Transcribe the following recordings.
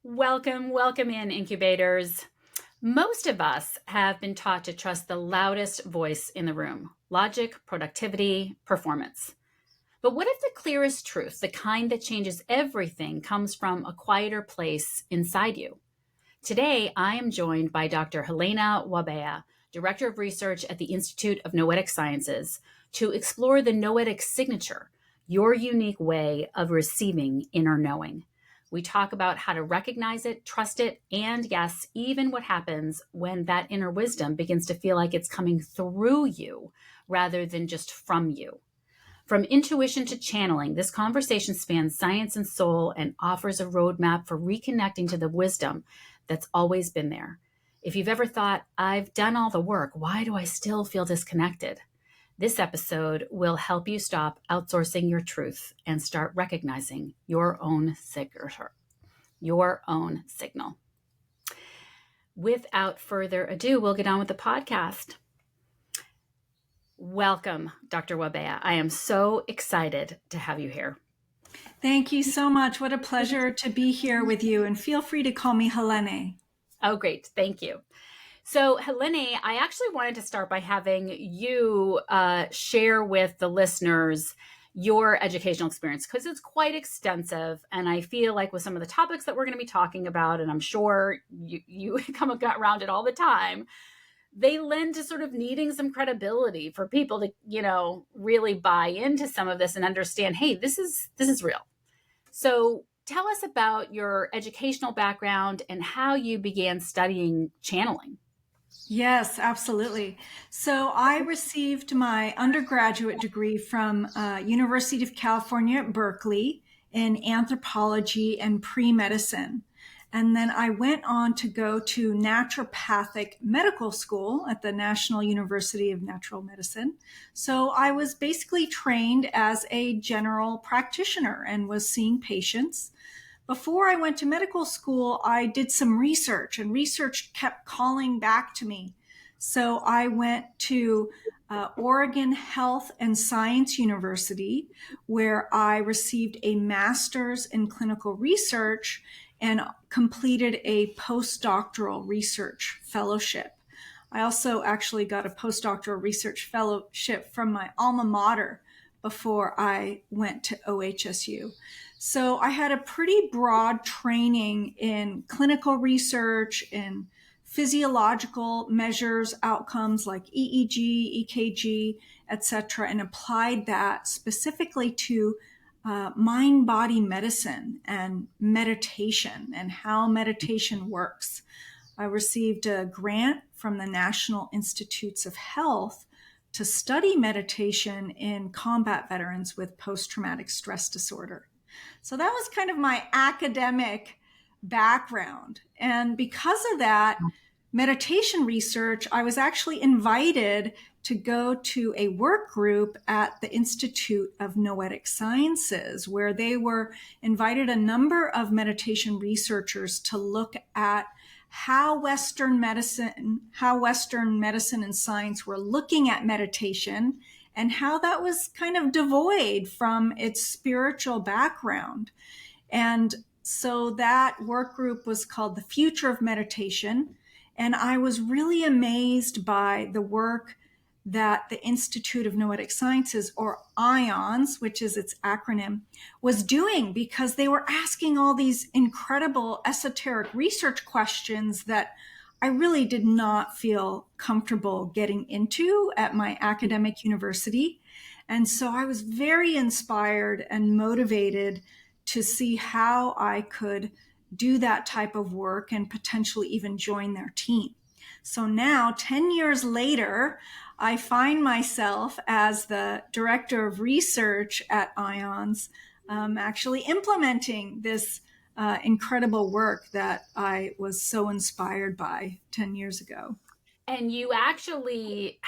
Welcome in, incubators. Most of us have been taught to trust the loudest voice in the room: logic, productivity, performance. But what if the clearest truth, the kind that changes everything, comes from a quieter place inside you? Today, I am joined by Dr. Helané Wahbeh, Director of Research at the Institute of Noetic Sciences, to explore the noetic signature, your unique way of receiving inner knowing. We talk about how to recognize it, trust it, and yes, even what happens when that inner wisdom begins to feel like it's coming through you rather than just from you. From intuition to channeling, this conversation spans science and soul and offers a roadmap for reconnecting to the wisdom that's always been there. If you've ever thought, I've done all the work, why do I still feel disconnected? This episode will help you stop outsourcing your truth and start recognizing your own signature, your own signal. Without further ado, we'll get on with the podcast. Welcome, Dr. Wahbeh. I am so excited to have you here. Thank you so much. What a pleasure to be here with you. And feel free to call me Helané. Oh, great. Thank you. So, Helané, I actually wanted to start by having you share with the listeners your educational experience, because it's quite extensive. And I feel like with some of the topics that we're going to be talking about, and I'm sure you come around it all the time, they lend to sort of needing some credibility for people to, really buy into some of this and understand, hey, this is real. So tell us about your educational background and how you began studying channeling. Yes, absolutely. So I received my undergraduate degree from University of California at Berkeley in anthropology and pre-medicine. And then I went on to go to naturopathic medical school at the National University of Natural Medicine. So I was basically trained as a general practitioner and was seeing patients. Before I went to medical school, I did some research, and research kept calling back to me. So I went to Oregon Health and Science University, where I received a master's in clinical research and completed a postdoctoral research fellowship. I also actually got a postdoctoral research fellowship from my alma mater before I went to OHSU. So I had a pretty broad training in clinical research, in physiological measures, outcomes like EEG, EKG, etc., and applied that specifically to mind-body medicine and meditation and how meditation works. I received a grant from the National Institutes of Health to study meditation in combat veterans with post-traumatic stress disorder. So that was kind of my academic background. And because of that meditation research, I was actually invited to go to a work group at the Institute of Noetic Sciences, where they were invited a number of meditation researchers to look at how Western medicine and science were looking at meditation and how that was kind of devoid from its spiritual background. And so that work group was called the Future of Meditation. And I was really amazed by the work that the Institute of Noetic Sciences, or IONS, which is its acronym, was doing, because they were asking all these incredible esoteric research questions that I really did not feel comfortable getting into at my academic university. And so I was very inspired and motivated to see how I could do that type of work and potentially even join their team. So now, 10 years later, I find myself as the director of research at IONS, actually implementing this incredible work that I was so inspired by 10 years ago. And you actually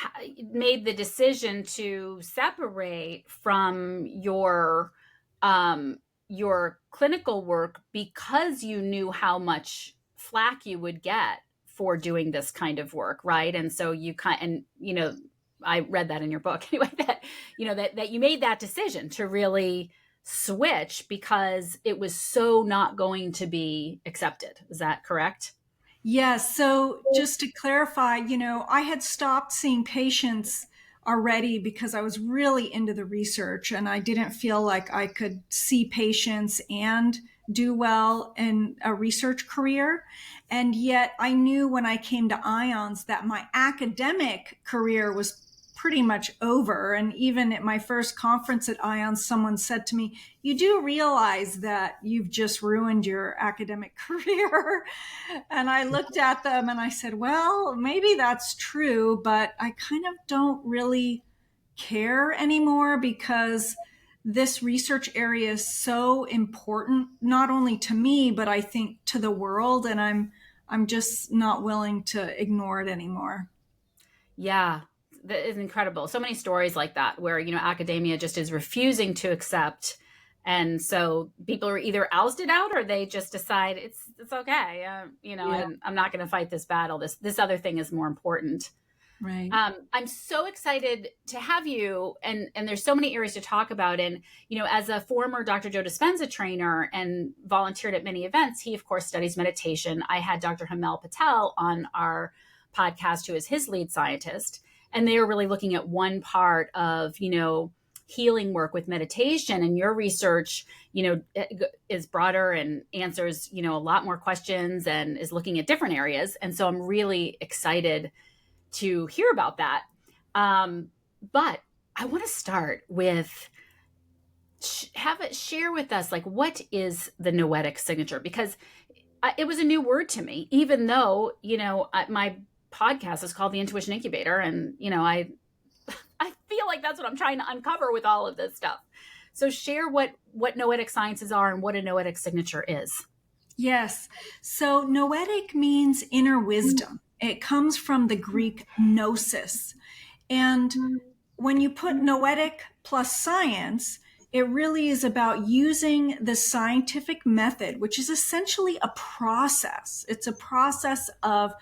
made the decision to separate from your clinical work because you knew how much flack you would get for doing this kind of work, right? And so I read that in your book anyway, that you made that decision to really switch because it was so not going to be accepted. Is that correct? Yes. So just to clarify, I had stopped seeing patients already because I was really into the research and I didn't feel like I could see patients and do well in a research career. And yet I knew when I came to IONS that my academic career was pretty much over. And even at my first conference at IONS, someone said to me, "You do realize that you've just ruined your academic career?" And I looked at them and I said, well, maybe that's true, but I kind of don't really care anymore because this research area is so important, not only to me, but I think to the world. And I'm just not willing to ignore it anymore. Yeah, that is incredible. So many stories like that where, academia just is refusing to accept. And so people are either ousted out or they just decide it's okay. Yeah. I'm not going to fight this battle. This other thing is more important. Right. I'm so excited to have you, and there's so many areas to talk about. And as a former Dr. Joe Dispenza trainer and volunteered at many events, he of course studies meditation. I had Dr. Hamel Patel on our podcast, who is his lead scientist, and they are really looking at one part of healing work with meditation. And your research is broader and answers a lot more questions and is looking at different areas. And so I'm really excited to hear about that. But I want to start with have it share with us, like, what is the noetic signature? Because it was a new word to me, even though, my podcast is called the Intuition Incubator. And, I feel like that's what I'm trying to uncover with all of this stuff. So share what noetic sciences are and what a noetic signature is. Yes. So noetic means inner wisdom. It comes from the Greek gnosis. And when you put noetic plus science, it really is about using the scientific method, which is essentially a process. It's a process of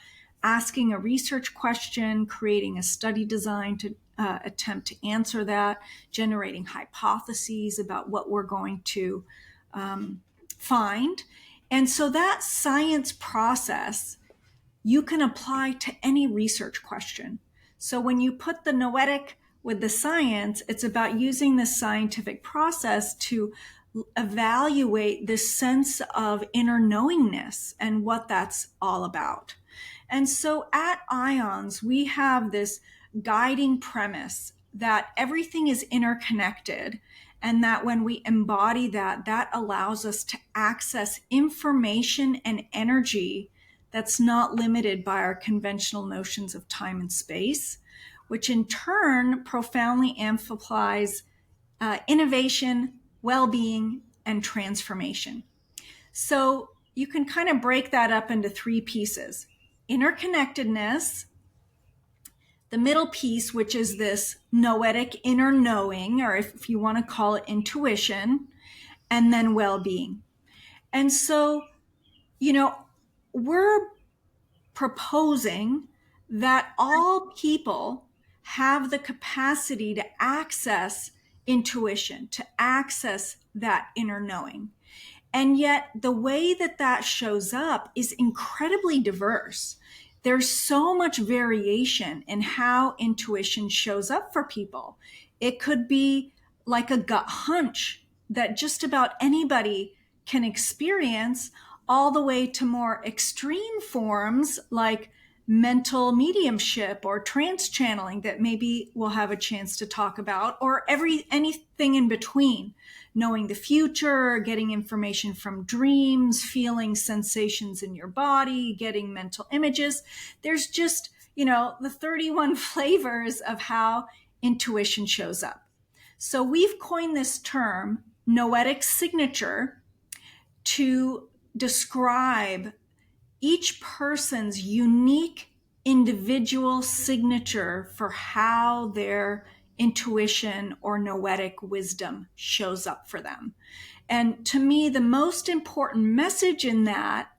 asking a research question, creating a study design to attempt to answer that, generating hypotheses about what we're going to find. And so that science process you can apply to any research question. So when you put the noetic with the science, it's about using the scientific process to evaluate this sense of inner knowingness and what that's all about. And so at IONS, we have this guiding premise that everything is interconnected, and that when we embody that, that allows us to access information and energy that's not limited by our conventional notions of time and space, which in turn profoundly amplifies innovation, well-being, and transformation. So you can kind of break that up into three pieces: interconnectedness, the middle piece, which is this noetic inner knowing, or if you want to call it intuition, and then well-being. And so, we're proposing that all people have the capacity to access intuition, to access that inner knowing. And yet the way that that shows up is incredibly diverse. There's so much variation in how intuition shows up for people. It could be like a gut hunch that just about anybody can experience, all the way to more extreme forms like mental mediumship or trance channeling that maybe we'll have a chance to talk about, or anything in between. Knowing the future, getting information from dreams, feeling sensations in your body, getting mental images. There's just, the 31 flavors of how intuition shows up. So we've coined this term, noetic signature, to describe each person's unique individual signature for how their intuition or noetic wisdom shows up for them. And to me, the most important message in that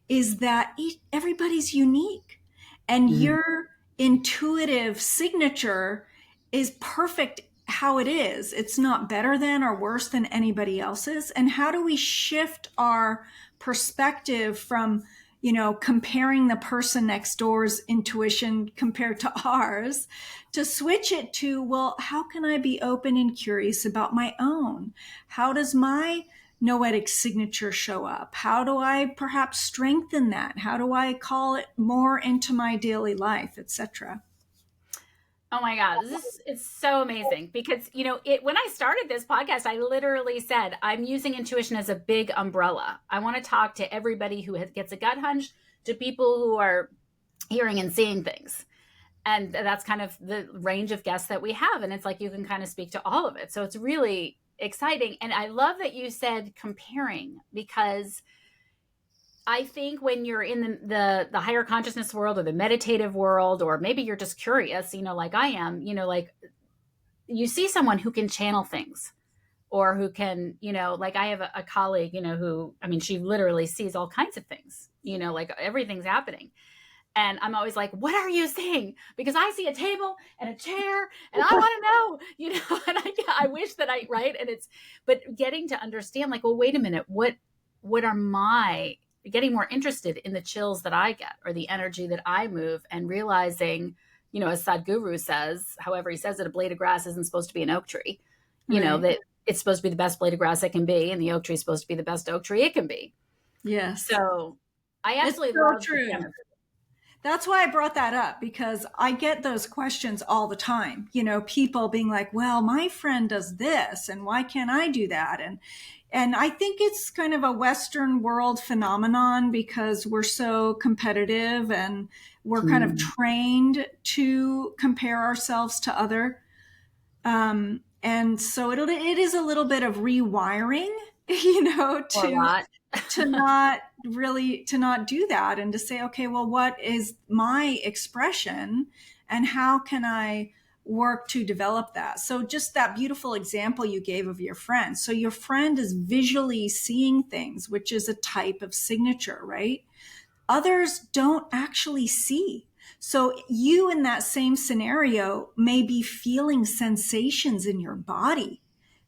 is that everybody's unique, and your intuitive signature is perfect how it is. It's not better than or worse than anybody else's. And how do we shift our perspective from, comparing the person next door's intuition compared to ours, to switch it to, well, how can I be open and curious about my own? How does my noetic signature show up? How do I perhaps strengthen that? How do I call it more into my daily life, etc.? Oh my God, this is so amazing because, when I started this podcast, I literally said, I'm using intuition as a big umbrella. I want to talk to everybody who gets a gut hunch, to people who are hearing and seeing things. And that's kind of the range of guests that we have. And it's like, you can kind of speak to all of it. So it's really exciting. And I love that you said comparing, because I think when you're in the higher consciousness world or the meditative world, or maybe you're just curious, like I am, like you see someone who can channel things, or who can, like I have a colleague, who, she literally sees all kinds of things, like everything's happening. And I'm always like, what are you seeing? Because I see a table and a chair and I want to know, and I wish that right. And but getting to understand, like, well, wait a minute, what are my, getting more interested in the chills that I get, or the energy that I move, and realizing, as Sadhguru says, however he says it, a blade of grass isn't supposed to be an oak tree, that it's supposed to be the best blade of grass it can be. And the oak tree is supposed to be the best oak tree it can be. Yes. So I absolutely love it. That's why I brought that up, because I get those questions all the time. People being like, well, my friend does this and why can't I do that? And I think it's kind of a Western world phenomenon, because we're so competitive and we're kind of trained to compare ourselves to other. And so it is a little bit of rewiring, to not do that, and to say, okay, well, what is my expression and how can I work to develop that? So just that beautiful example you gave of your friend. So your friend is visually seeing things, which is a type of signature, right? Others don't actually see. So you, in that same scenario, may be feeling sensations in your body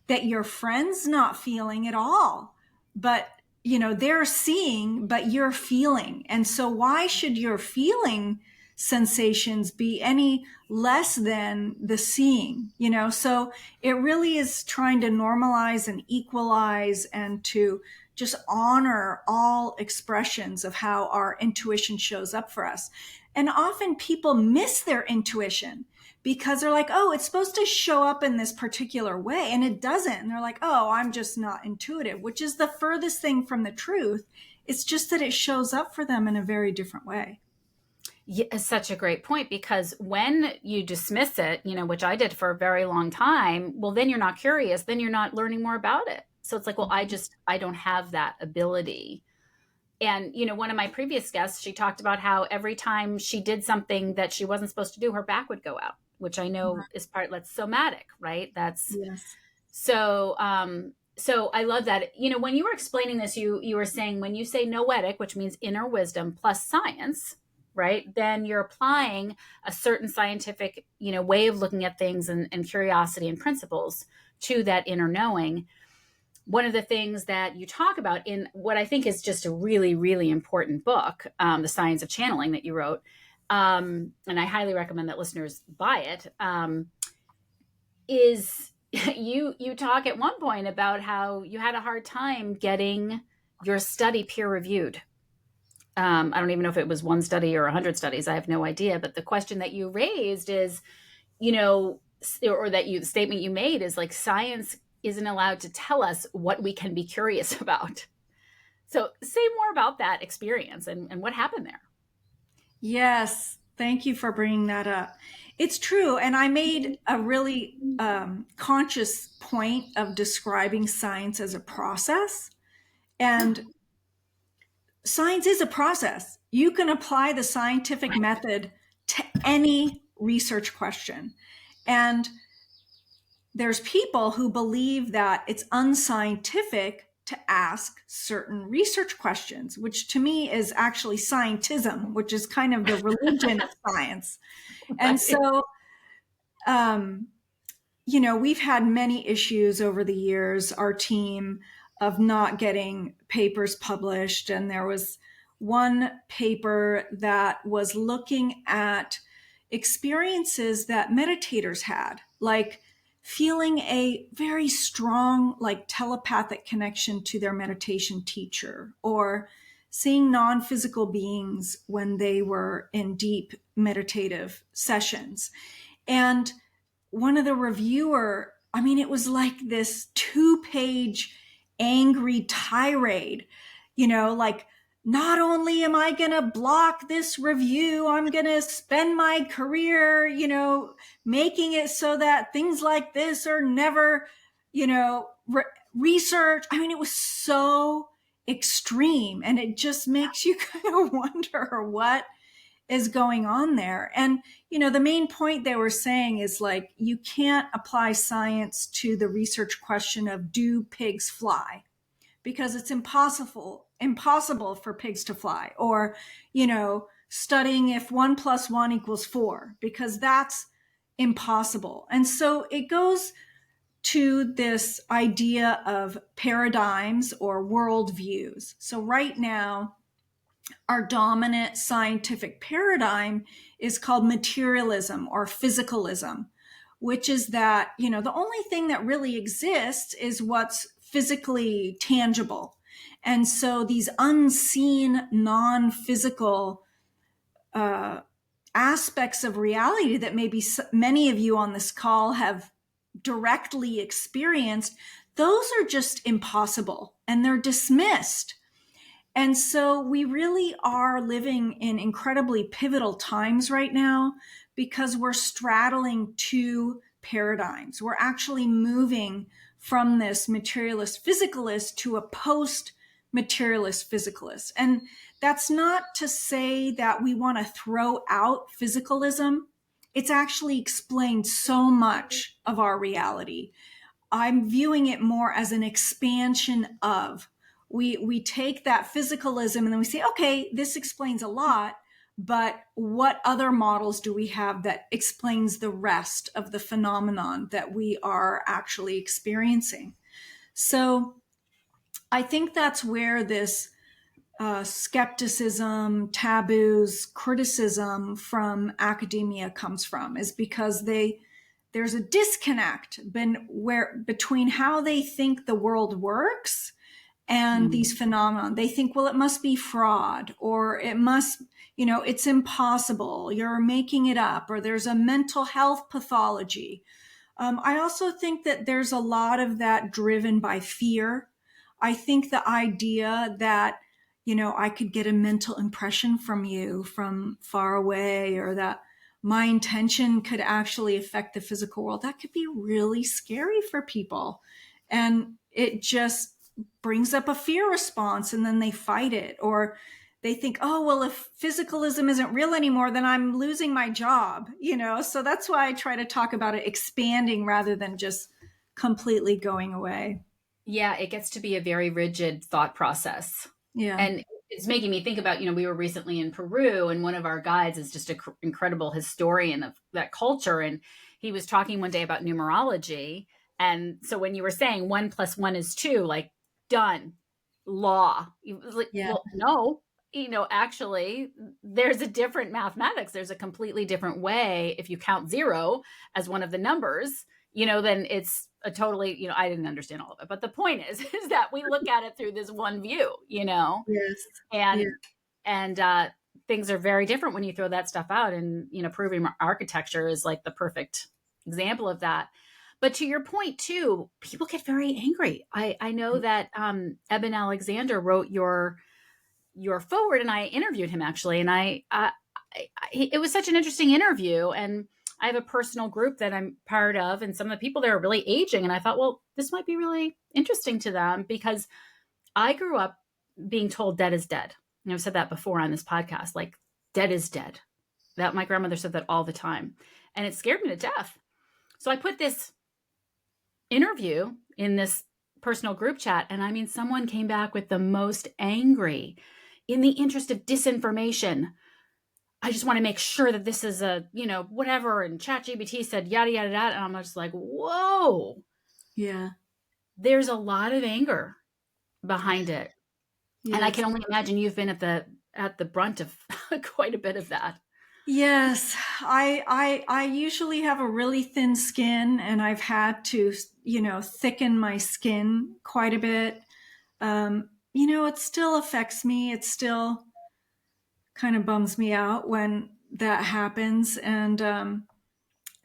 that your friend's not feeling at all, but they're seeing, but you're feeling. And so why should your feeling sensations be any less than the seeing? So it really is trying to normalize and equalize, and to just honor all expressions of how our intuition shows up for us. And often people miss their intuition, because they're like, oh, it's supposed to show up in this particular way, and it doesn't. And they're like, oh, I'm just not intuitive, which is the furthest thing from the truth. It's just that it shows up for them in a very different way. Yeah, it's such a great point, because when you dismiss it, which I did for a very long time, well, then you're not curious, then you're not learning more about it. So it's like, well, I don't have that ability. And, one of my previous guests, she talked about how every time she did something that she wasn't supposed to do, her back would go out, which I know is that's somatic, right? That's yes. So, so I love that. When you were explaining this, you were saying, when you say noetic, which means inner wisdom plus science, right? Then you're applying a certain scientific, way of looking at things, and curiosity and principles to that inner knowing. One of the things that you talk about in what I think is just a really, really important book, The Science of Channeling, that you wrote, and I highly recommend that listeners buy it, is you talk at one point about how you had a hard time getting your study peer reviewed. I don't even know if it was one study or 100 studies. I have no idea. But the question that you raised is, or the statement you made is like, science isn't allowed to tell us what we can be curious about. So say more about that experience and what happened there. Yes. Thank you for bringing that up. It's true. And I made a really conscious point of describing science as a process. And science is a process. You can apply the scientific method to any research question. And there's people who believe that it's unscientific to ask certain research questions, which to me is actually scientism, which is kind of the religion of science. And so we've had many issues over the years, our team, of not getting papers published. And there was one paper that was looking at experiences that meditators had, like feeling a very strong, like telepathic connection to their meditation teacher, or seeing non-physical beings when they were in deep meditative sessions. And one of the reviewer, I mean, it was like this 2-page angry tirade, like, not only am I going to block this review, I'm going to spend my career, making it so that things like this are never, research. I mean, it was so extreme, and it just makes you kind of wonder what is going on there. And, the main point they were saying is, like, you can't apply science to the research question of, do pigs fly? Because it's impossible for pigs to fly. Or, studying if 1 + 1 = 4, because that's impossible. And so it goes to this idea of paradigms or worldviews. So right now, our dominant scientific paradigm is called materialism or physicalism, which is that, the only thing that really exists is what's physically tangible. And so these unseen, non-physical aspects of reality that maybe many of you on this call have directly experienced, those are just impossible, and they're dismissed. And so we really are living in incredibly pivotal times right now, because we're straddling two paradigms. We're actually moving from this materialist physicalist to a post materialist physicalist. And that's not to say that we want to throw out physicalism. It's actually explained so much of our reality. I'm viewing it more as an expansion of. We take that physicalism and then we say, okay, this explains a lot, but what other models do we have that explains the rest of the phenomenon that we are actually experiencing? So I think that's where this skepticism, taboos, criticism from academia comes from, is because there's a disconnect between how they think the world works and these phenomena. They think, well, it must be fraud, or it must, it's impossible, you're making it up, or there's a mental health pathology. I also think that there's a lot of that driven by fear. I think the idea that, I could get a mental impression from you from far away, or that my intention could actually affect the physical world, that could be really scary for people. And it just brings up a fear response, and then they fight it. Or they think, oh, well, if physicalism isn't real anymore, then I'm losing my job, So that's why I try to talk about it expanding rather than just completely going away. Yeah, it gets to be a very rigid thought process. Yeah. And it's making me think about, we were recently in Peru, and one of our guides is just an incredible historian of that culture. And he was talking one day about numerology. And so when you were saying 1 + 1 = 2, like, done, law, like, Yeah. well, no, actually, there's a different mathematics. There's a completely different way. If you count 0 as one of the numbers, then it's a totally, I didn't understand all of it. But the point is that we look at it through this one view, Yes. and, Yeah. and things are very different when you throw that stuff out. And, Peruvian architecture is like the perfect example of that. But to your point too, people get very angry. I know that Eben Alexander wrote your forward, and I interviewed him actually, and it was such an interesting interview. And I have a personal group that I'm part of, and some of the people there are really aging, and I thought, well, this might be really interesting to them, because I grew up being told dead is dead. And I've said that before on this podcast, like, dead is dead. That my grandmother said that all the time, and it scared me to death. So I put this interview in this personal group chat, and I mean, someone came back with the most angry, in the interest of disinformation, I just want to make sure that this is a, whatever. And ChatGPT said yada, yada, yada. And I'm just like, whoa, Yeah. there's a lot of anger behind it. And I Yes. can only imagine you've been at the brunt of quite a bit of that. Yes, I usually have a really thin skin, and I've had to, thicken my skin quite a bit. It still affects me. It still kind of bums me out when that happens. And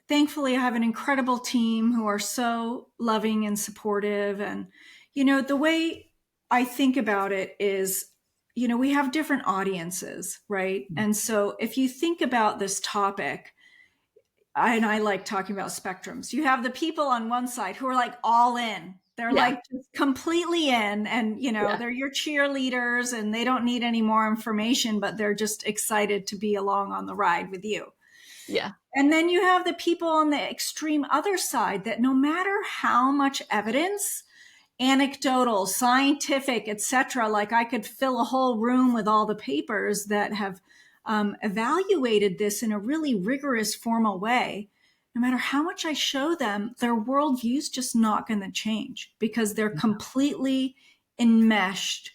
thankfully, I have an incredible team who are so loving and supportive. And, the way I think about it is, we have different audiences, right? And so if you think about this topic, and I like talking about spectrums, you have the people on one side who are like all in. They're Yeah. like just completely in, and Yeah. they're your cheerleaders and they don't need any more information, but they're just excited to be along on the ride with you. Yeah. And then you have the people on the extreme other side that no matter how much evidence, anecdotal, scientific, etc., like I could fill a whole room with all the papers that have evaluated this in a really rigorous, formal way. No matter how much I show them, their worldview's just not going to change because they're completely enmeshed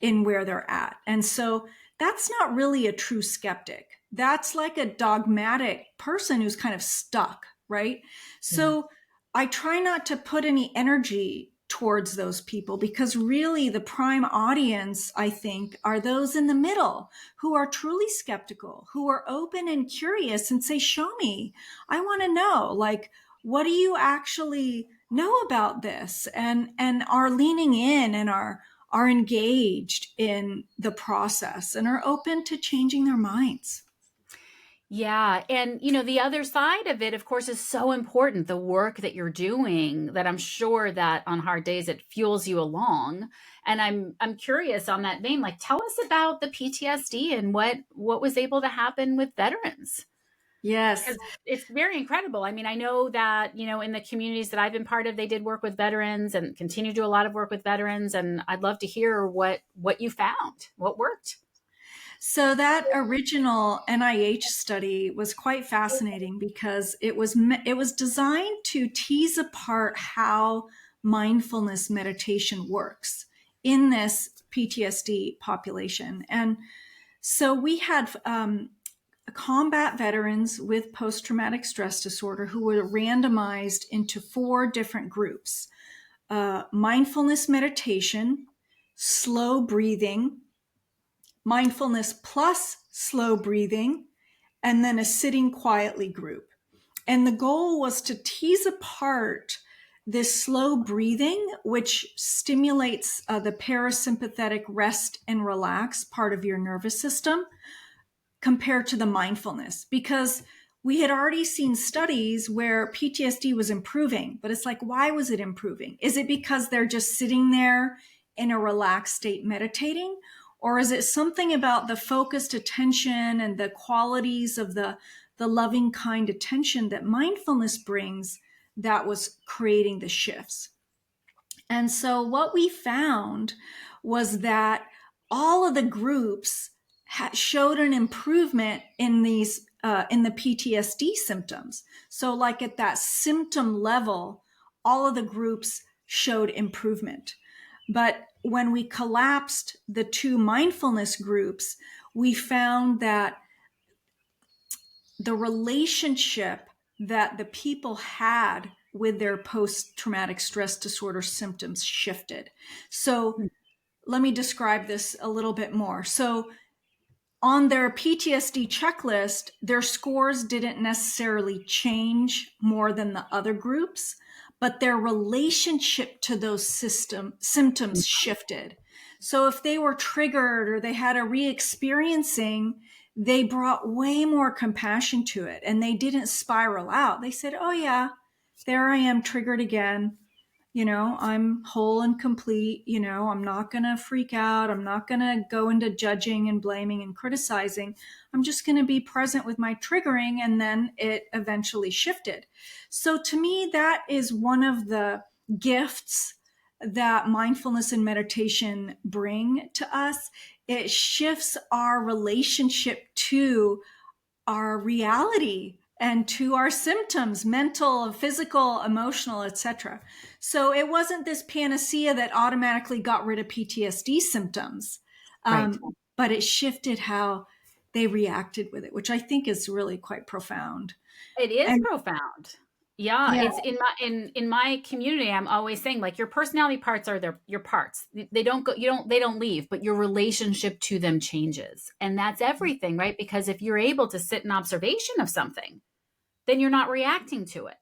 in where they're at. And so that's not really a true skeptic. That's like a dogmatic person who's kind of stuck, right? So I try not to put any energy towards those people because really the prime audience, I think, are those in the middle who are truly skeptical, who are open and curious and say, show me. I want to know, like, what do you actually know about this? And are leaning in and are engaged in the process and are open to changing their minds. Yeah. And, the other side of it, of course, is so important. The work that you're doing, that I'm sure that on hard days it fuels you along. And I'm curious on that vein, like, tell us about the PTSD and what was able to happen with veterans. Yes. Because it's very incredible. I mean, I know that, in the communities that I've been part of, they did work with veterans and continue to do a lot of work with veterans. And I'd love to hear what you found, what worked. So that original NIH study was quite fascinating because it was designed to tease apart how mindfulness meditation works in this PTSD population. And so we had combat veterans with post-traumatic stress disorder who were randomized into 4 different groups: mindfulness meditation, slow breathing, mindfulness plus slow breathing, and then a sitting quietly group. And the goal was to tease apart this slow breathing, which stimulates the parasympathetic rest and relax part of your nervous system, compared to the mindfulness. Because we had already seen studies where PTSD was improving, but it's like, why was it improving? Is it because they're just sitting there in a relaxed state meditating? Or is it something about the focused attention and the qualities of the loving, kind attention that mindfulness brings that was creating the shifts? And so what we found was that all of the groups showed an improvement in these in the PTSD symptoms. So like at that symptom level, all of the groups showed improvement. But when we collapsed the 2 mindfulness groups, we found that the relationship that the people had with their post-traumatic stress disorder symptoms shifted. So let me describe this a little bit more. So on their PTSD checklist, their scores didn't necessarily change more than the other groups, but their relationship to those symptoms shifted. So if they were triggered or they had a re-experiencing, they brought way more compassion to it and they didn't spiral out. They said, oh yeah, there I am triggered again. I'm whole and complete. I'm not going to freak out. I'm not going to go into judging and blaming and criticizing. I'm just going to be present with my triggering. And then it eventually shifted. So to me, that is one of the gifts that mindfulness and meditation bring to us. It shifts our relationship to our reality and to our symptoms, mental, physical, emotional, etc. So it wasn't this panacea that automatically got rid of PTSD symptoms, Right. but it shifted how they reacted with it, which I think is really quite profound. It is And profound. Yeah, yeah, it's in my community. I'm always saying, like, your personality parts are your parts. They don't go. They don't leave, but your relationship to them changes, and that's everything, right? Because if you're able to sit in observation of something, then you're not reacting to it.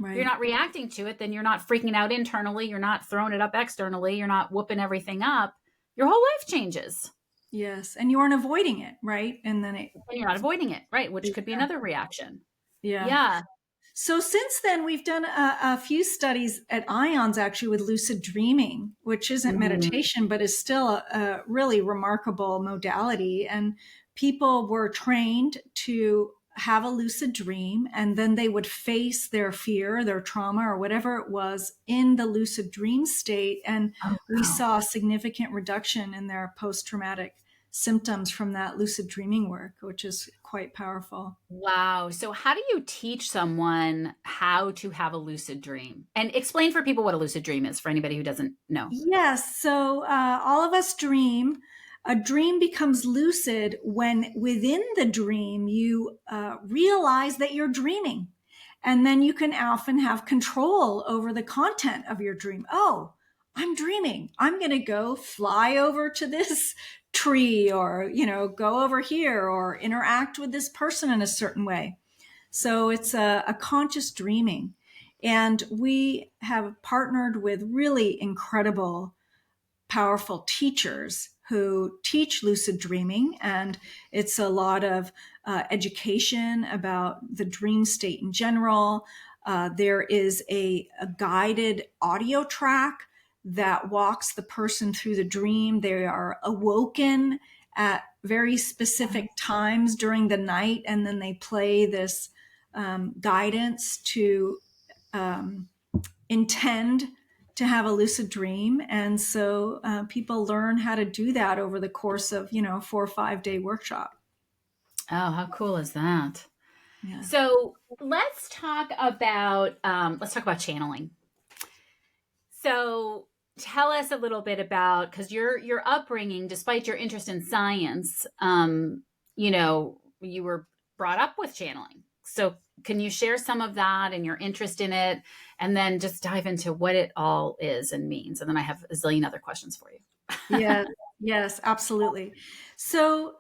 If you're right. not reacting to it, then you're not freaking out internally. You're not throwing it up externally. You're not whooping everything up. Your whole life changes, Yes. And you aren't avoiding it, right? And then and you're not avoiding it, right? Which could be another reaction. yeah. Yeah. So since then, we've done a few studies at IONS actually with lucid dreaming, which isn't Mhm. meditation, but is still a really remarkable modality. And people were trained to have a lucid dream, and then they would face their fear, their trauma, or whatever it was in the lucid dream state. And Oh, we wow. saw a significant reduction in their post-traumatic symptoms from that lucid dreaming work, which is quite powerful. Wow. So, how do you teach someone how to have a lucid dream? And explain for people what a lucid dream is for anybody who doesn't know. Yes. So all of us dream. A dream becomes lucid when within the dream you realize that you're dreaming. And then you can often have control over the content of your dream. Oh, I'm dreaming. I'm going to go fly over to this tree or, go over here or interact with this person in a certain way. So it's a conscious dreaming. And we have partnered with really incredible, powerful teachers who teach lucid dreaming. And it's a lot of education about the dream state in general. There is a guided audio track that walks the person through the dream. They are awoken at very specific times during the night, and then they play this guidance to um, intend to have a lucid dream. And so people learn how to do that over the course of, 4 or 5 day workshop. Oh, how cool is that? Yeah. So, let's talk about channeling. So, tell us a little bit about, because your upbringing, despite your interest in science, you were brought up with channeling. So, can you share some of that and your interest in it, and then just dive into what it all is and means, and then I have a zillion other questions for you. Yeah. Yes, absolutely. So,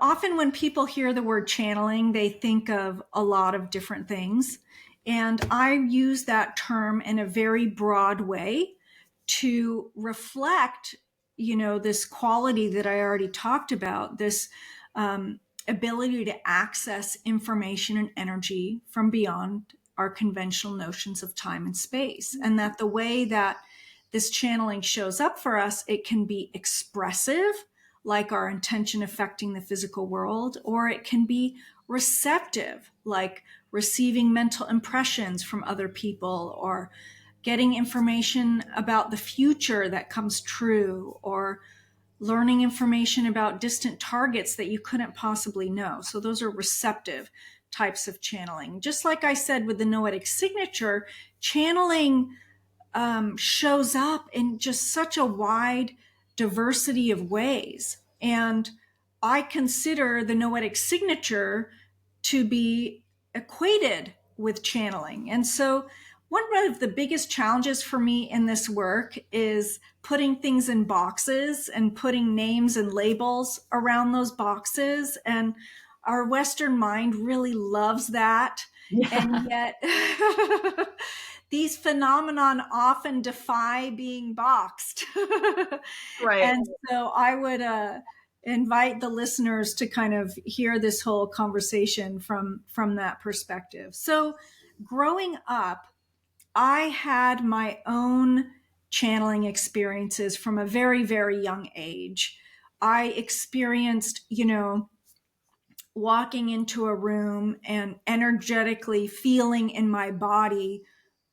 often when people hear the word channeling, they think of a lot of different things. And I use that term in a very broad way to reflect, this quality that I already talked about, this ability to access information and energy from beyond our conventional notions of time and space. And that the way that this channeling shows up for us, it can be expressive, like our intention affecting the physical world, or it can be receptive, like receiving mental impressions from other people, or getting information about the future that comes true, or learning information about distant targets that you couldn't possibly know. So those are receptive types of channeling. Just like I said with the noetic signature, channeling shows up in just such a wide diversity of ways. And I consider the noetic signature to be equated with channeling. And so, one of the biggest challenges for me in this work is putting things in boxes and putting names and labels around those boxes. And our Western mind really loves that. And Yeah. yet, these phenomenon often defy being boxed. Right. And so I would invite the listeners to kind of hear this whole conversation from that perspective. So growing up, I had my own channeling experiences from a very, very young age. I experienced, walking into a room and energetically feeling in my body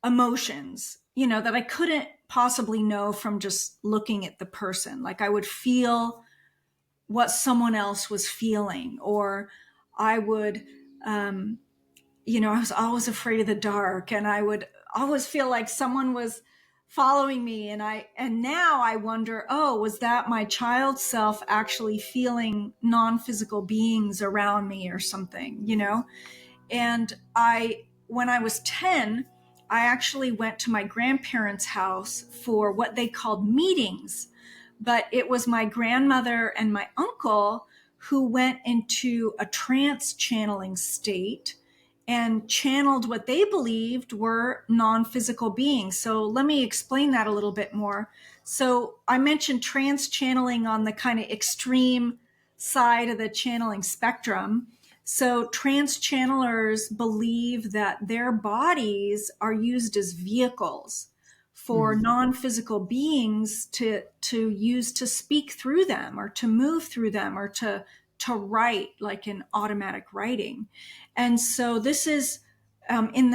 emotions, that I couldn't possibly know from just looking at the person. Like I would feel what someone else was feeling, or I would, I was always afraid of the dark, and I would always feel like someone was following me. And now I wonder, oh, was that my child self actually feeling non-physical beings around me or something, And when I was 10, I actually went to my grandparents' house for what they called meetings. But it was my grandmother and my uncle who went into a trance channeling state and channeled what they believed were non-physical beings. So let me explain that a little bit more. So I mentioned trance channeling on the kind of extreme side of the channeling spectrum. So trance channelers believe that their bodies are used as vehicles for non-physical beings to use to speak through them, or to move through them, or to write, like in automatic writing. And so this is in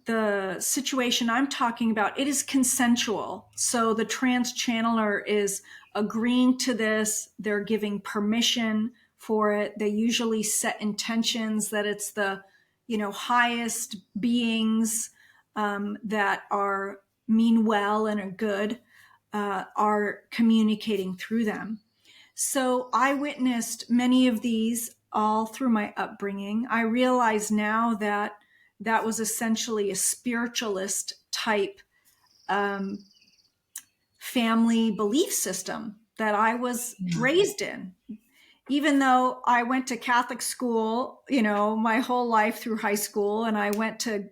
the situation I'm talking about, it is consensual. So the trance channeler is agreeing to this. They're giving permission for it. They usually set intentions that it's the, highest beings that are mean well and are good, are communicating through them. So I witnessed many of these all through my upbringing. I realize now that that was essentially a spiritualist type family belief system that I was raised in. Even though I went to Catholic school, my whole life through high school, and I went to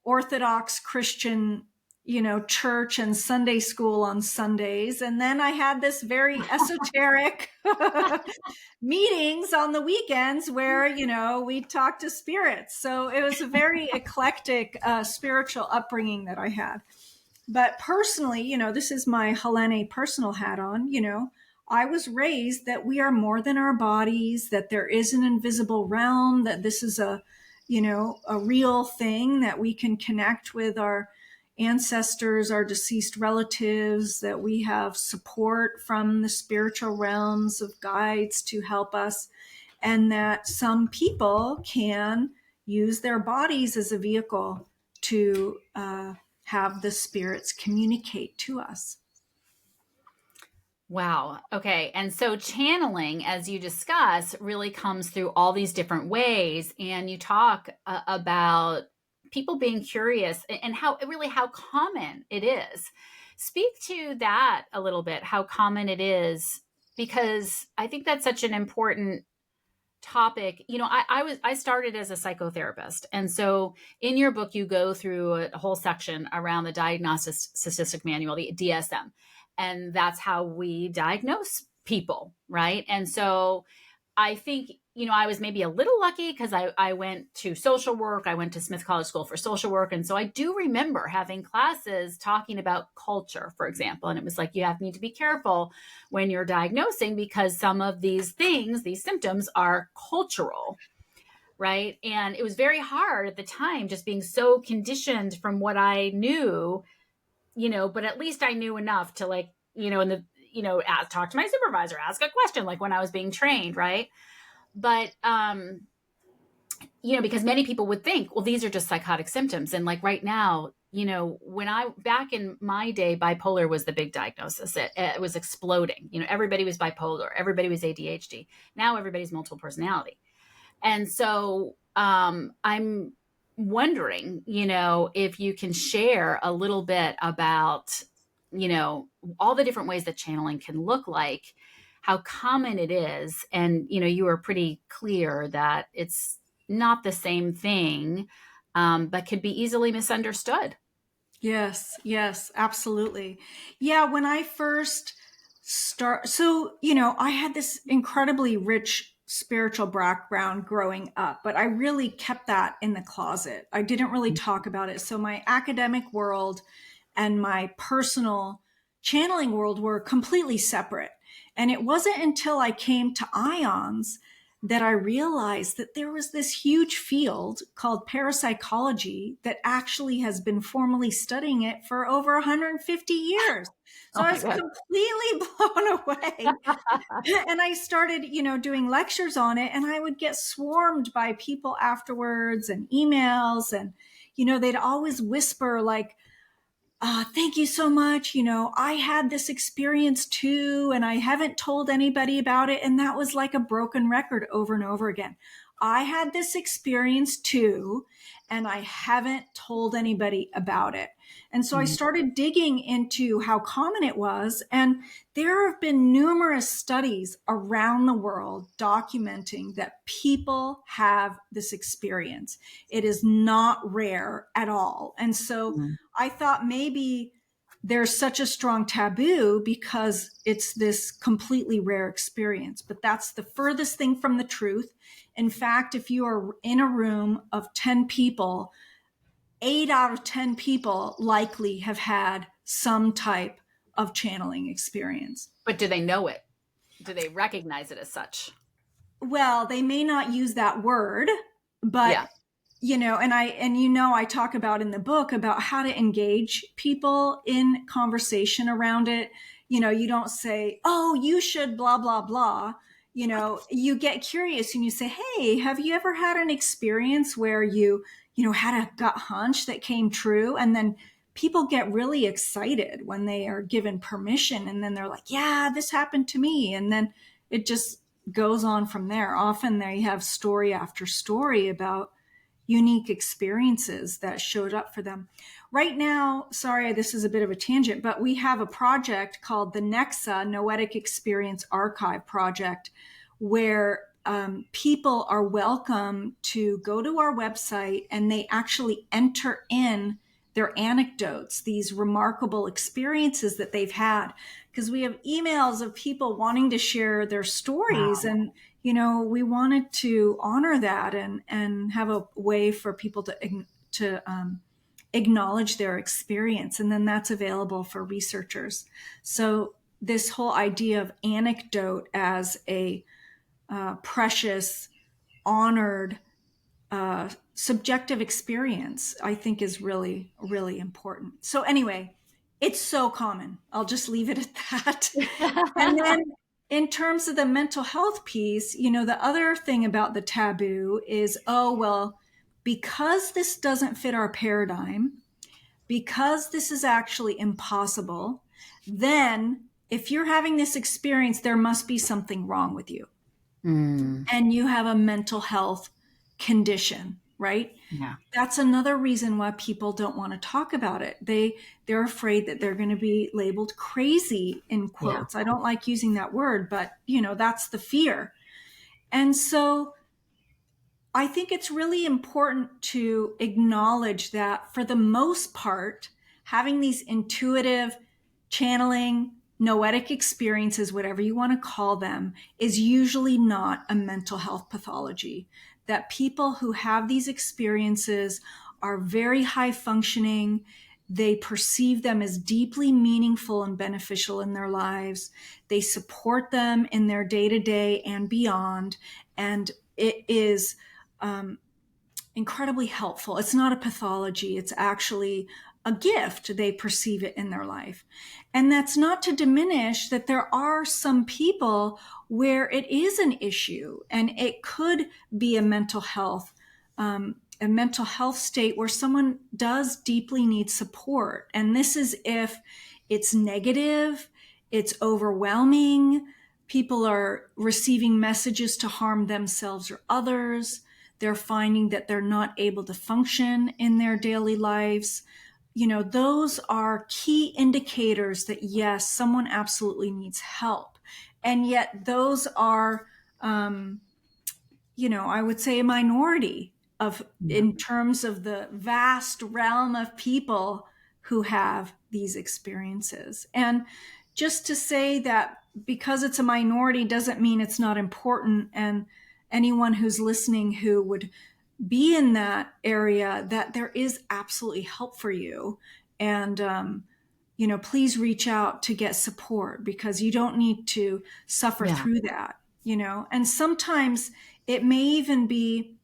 Orthodox Christian, church and Sunday school on Sundays. And then I had this very esoteric meetings on the weekends where, we talked to spirits. So it was a very eclectic spiritual upbringing that I had. But personally, this is my Helané personal hat on, I was raised that we are more than our bodies, that there is an invisible realm, that this is a real thing, that we can connect with our ancestors, our deceased relatives, that we have support from the spiritual realms of guides to help us, and that some people can use their bodies as a vehicle to have the spirits communicate to us. Wow. Okay. And so channeling, as you discuss, really comes through all these different ways. And you talk about people being curious and how common it is. Speak to that a little bit, how common it is, because I think that's such an important topic. I started as a psychotherapist, and so in your book you go through a whole section around the Diagnostic Statistic Manual, the DSM, and that's how we diagnose people, right? And so I think, I was maybe a little lucky because I went to social work. I went to Smith College School for social work. And so I do remember having classes talking about culture, for example. And it was like, need to be careful when you're diagnosing, because some of these things, these symptoms, are cultural, right? And it was very hard at the time, just being so conditioned from what I knew, but at least I knew enough to, like, talk to my supervisor, ask a question, like when I was being trained, right? But because many people would think, well, these are just psychotic symptoms. And like right now, back in my day, bipolar was the big diagnosis. It was exploding. Everybody was bipolar, everybody was ADHD. Now everybody's multiple personality. And so I'm wondering, if you can share a little bit about, all the different ways that channeling can look like, how common it is. And, you were pretty clear that it's not the same thing, but could be easily misunderstood. Yes, absolutely. Yeah, when I first I had this incredibly rich spiritual background growing up, but I really kept that in the closet. I didn't really talk about it. So my academic world and my personal channeling world were completely separate. And it wasn't until I came to ions that I realized that there was this huge field called parapsychology that actually has been formally studying it for over 150 years. So Oh I my was God. completely blown away. And I started, doing lectures on it, and I would get swarmed by people afterwards and emails. And, they'd always whisper, like, thank you so much. I had this experience too, and I haven't told anybody about it. And that was like a broken record over and over again. I had this experience too, and I haven't told anybody about it. And so I Mm. started digging into how common it was. And there have been numerous studies around the world documenting that people have this experience. It is not rare at all. And so Mm. I thought maybe there's such a strong taboo because it's this completely rare experience, but that's the furthest thing from the truth. In fact, if you are in a room of 10 people, 8 out of 10 people likely have had some type of channeling experience. But do they know it? Do they recognize it as such? Well, they may not use that word, but Yeah. I talk about in the book about how to engage people in conversation around it. You don't say, oh, you should blah blah blah. You get curious and you say, hey, have you ever had an experience where you had a gut hunch that came true? And then people get really excited when they are given permission, and then they're like, yeah, this happened to me. And then it just goes on from there. Often they have story after story about unique experiences that showed up for them. Right now, sorry, this is a bit of a tangent, but we have a project called the NEXA Noetic Experience Archive Project, where people are welcome to go to our website and they actually enter in their anecdotes, these remarkable experiences that they've had. Because we have emails of people wanting to share their stories, Wow. and we wanted to honor that and have a way for people to acknowledge their experience, and then that's available for researchers. So this whole idea of anecdote as a precious, honored, subjective experience, I think is really, really important. So anyway, it's so common. I'll just leave it at that. And then in terms of the mental health piece, the other thing about the taboo is, oh, well, because this doesn't fit our paradigm, because this is actually impossible, then if you're having this experience, there must be something wrong with you. Mm. And you have a mental health condition, right? Yeah. That's another reason why people don't want to talk about it. They're afraid that they're going to be labeled crazy, in Yeah. quotes. I don't like using that word, but that's the fear. And so I think it's really important to acknowledge that for the most part, having these intuitive channeling, noetic experiences, whatever you want to call them, is usually not a mental health pathology. That people who have these experiences are very high functioning. They perceive them as deeply meaningful and beneficial in their lives. They support them in their day to day and beyond. And it is incredibly helpful. It's not a pathology, it's actually a gift. They perceive it in their life. And that's not to diminish that there are some people where it is an issue and it could be a mental health state where someone does deeply need support. And this is if it's negative, it's overwhelming, people are receiving messages to harm themselves or others. They're finding that they're not able to function in their daily lives. Those are key indicators that yes, someone absolutely needs help. And yet those are, I would say a minority Yeah. in terms of the vast realm of people who have these experiences. And just to say that because it's a minority doesn't mean it's not important. And anyone who's listening who would be in that area, that there is absolutely help for you. And, please reach out to get support because you don't need to suffer Yeah. through that. and sometimes it may even be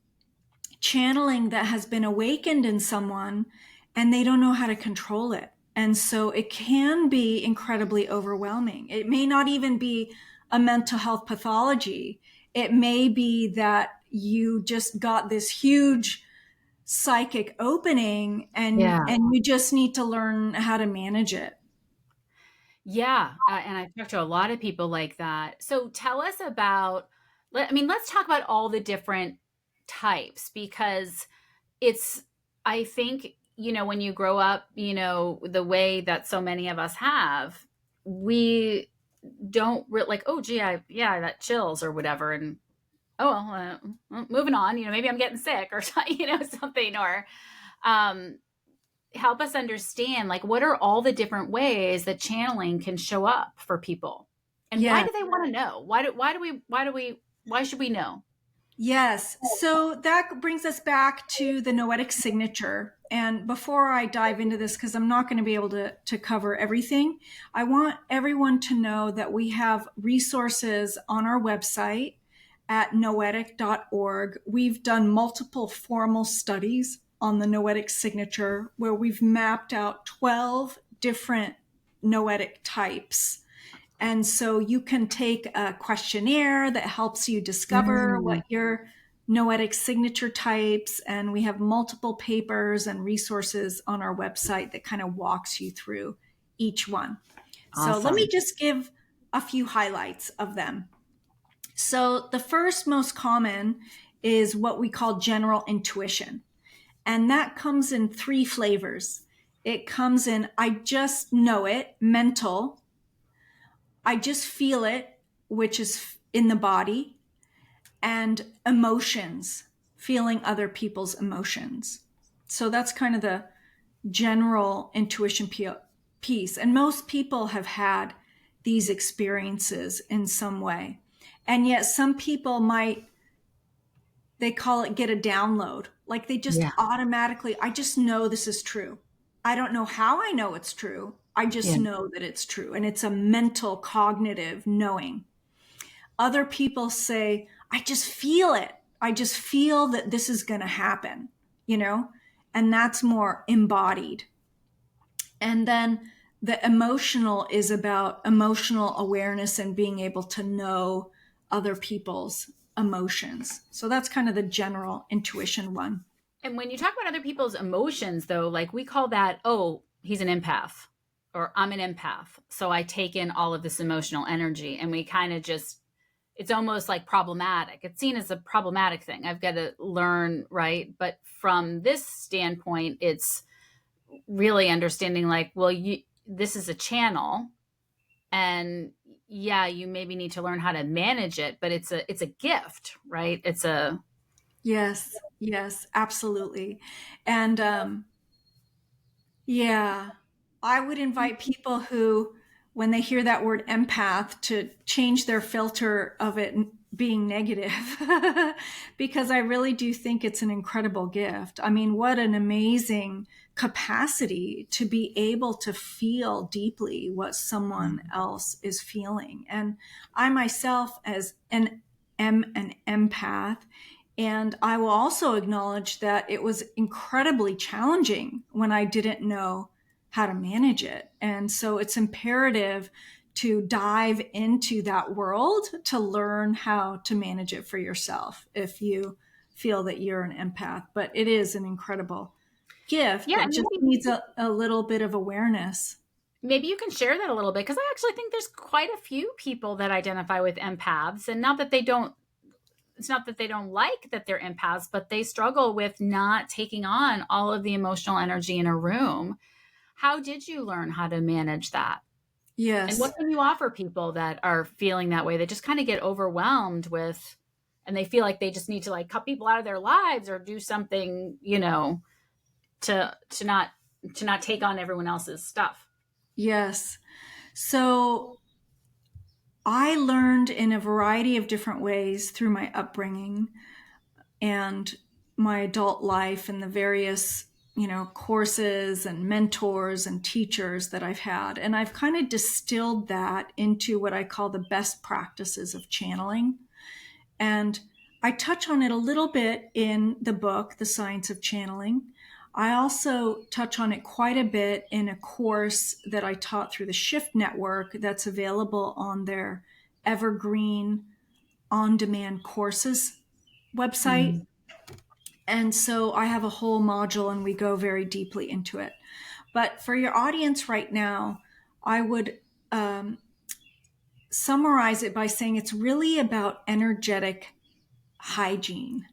channeling that has been awakened in someone and they don't know how to control it. And so it can be incredibly overwhelming. It may not even be a mental health pathology. It may be that you just got this huge psychic opening and Yeah. and you just need to learn how to manage it. Yeah, and I've talked to a lot of people like that. So tell us about, let's talk about all the different types because it's, I think, when you grow up, the way that so many of us have, we don't really like, oh, gee, yeah, that chills or whatever. And, oh, well, moving on, maybe I'm getting sick or, something, or, um, help us understand like what are all the different ways that channeling can show up for people and why Yeah. do they want to know why should we know? Yes. So that brings us back to the noetic signature. And before I dive into this, because I'm not going to be able to cover everything, I want everyone to know that we have resources on our website at noetic.org. We've done multiple formal studies on the noetic signature where we've mapped out 12 different noetic types. And so you can take a questionnaire that helps you discover what Mm, your noetic signature types. And we have multiple papers and resources on our website that kind of walks you through each one. So let me awesome. just give a few highlights of them. So the first most common is what we call general intuition. And that comes in three flavors. It comes in, I just know it, mental. I just feel it, which is in the body, and emotions, feeling other people's emotions. So that's kind of the general intuition piece. And most people have had these experiences in some way. And yet some people might, they call it get a download. Like they just Yeah. automatically, I just know this is true. I don't know how I know it's true. I just Yeah. know that it's true. And it's a mental cognitive knowing. Other people say, I just feel it. I just feel that this is going to happen, you know, and that's more embodied. And then the emotional is about emotional awareness and being able to know other people's emotions. So that's kind of the general intuition one. And when you talk about other people's emotions though, like we call that, oh, he's an empath or I'm an empath, so I take in all of this emotional energy and we kind of just, it's almost like problematic. It's seen as a problematic thing. I've got to learn, right? But from this standpoint, it's really understanding like, well, this is a channel and yeah, you maybe need to learn how to manage it, but it's a gift, right? It's a Yes, yes, absolutely. And yeah, I would invite people who, when they hear that word empath, to change their filter of it being negative, because I really do think it's an incredible gift. I mean, what an amazing capacity to be able to feel deeply what someone else is feeling. And I myself, as am an empath, and I will also acknowledge that it was incredibly challenging when I didn't know how to manage it. And so it's imperative to dive into that world to learn how to manage it for yourself if you feel that you're an empath. But it is an incredible gift yeah. that just needs a little bit of awareness. Maybe you can share that a little bit because I actually think there's quite a few people that identify with empaths, and not that they don't. It's not that they don't like that they're empaths, but they struggle with not taking on all of the emotional energy in a room. How did you learn how to manage that? And Yes. what can you offer people that are feeling that way? They just kind of get overwhelmed with, and they feel like they just need to like cut people out of their lives or do something, to not take on everyone else's stuff. Yes. So I learned in a variety of different ways through my upbringing and my adult life and the various courses and mentors and teachers that I've had, and I've kind of distilled that into what I call the best practices of channeling. And I touch on it a little bit in the book, The Science of Channeling. I also touch on it quite a bit in a course that I taught through the Shift Network that's available on their Evergreen on-demand courses website. Mm. And so I have a whole module and we go very deeply into it. But for your audience right now, I would summarize it by saying it's really about energetic hygiene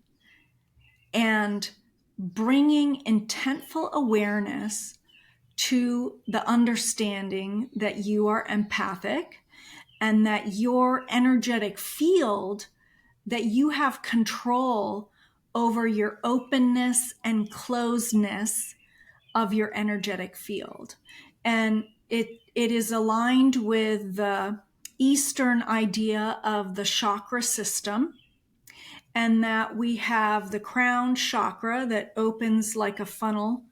and bringing intentful awareness to the understanding that you are empathic and that your energetic field, that you have control over your openness and closedness of your energetic field. And it is aligned with the Eastern idea of the chakra system, and that we have the crown chakra that opens like a funnel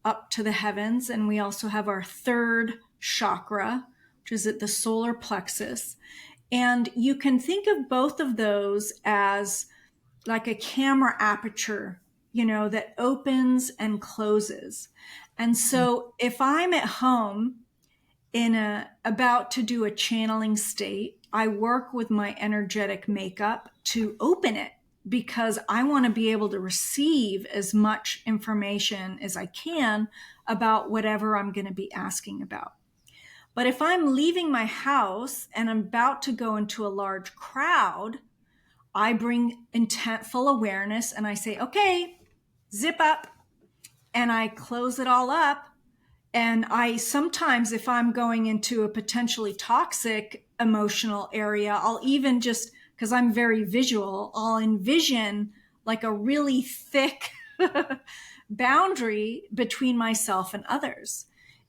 up to the heavens. And we also have our third chakra, which is at the solar plexus. And you can think of both of those as like a camera aperture, that opens and closes. And so if I'm at home about to do a channeling state, I work with my energetic makeup to open it, because I want to be able to receive as much information as I can about whatever I'm going to be asking about. But if I'm leaving my house and I'm about to go into a large crowd, I bring intentful awareness and I say, okay, zip up, and I close it all up. And I sometimes, if I'm going into a potentially toxic emotional area, I'll even just, because I'm very visual, I'll envision like a really thick boundary between myself and others.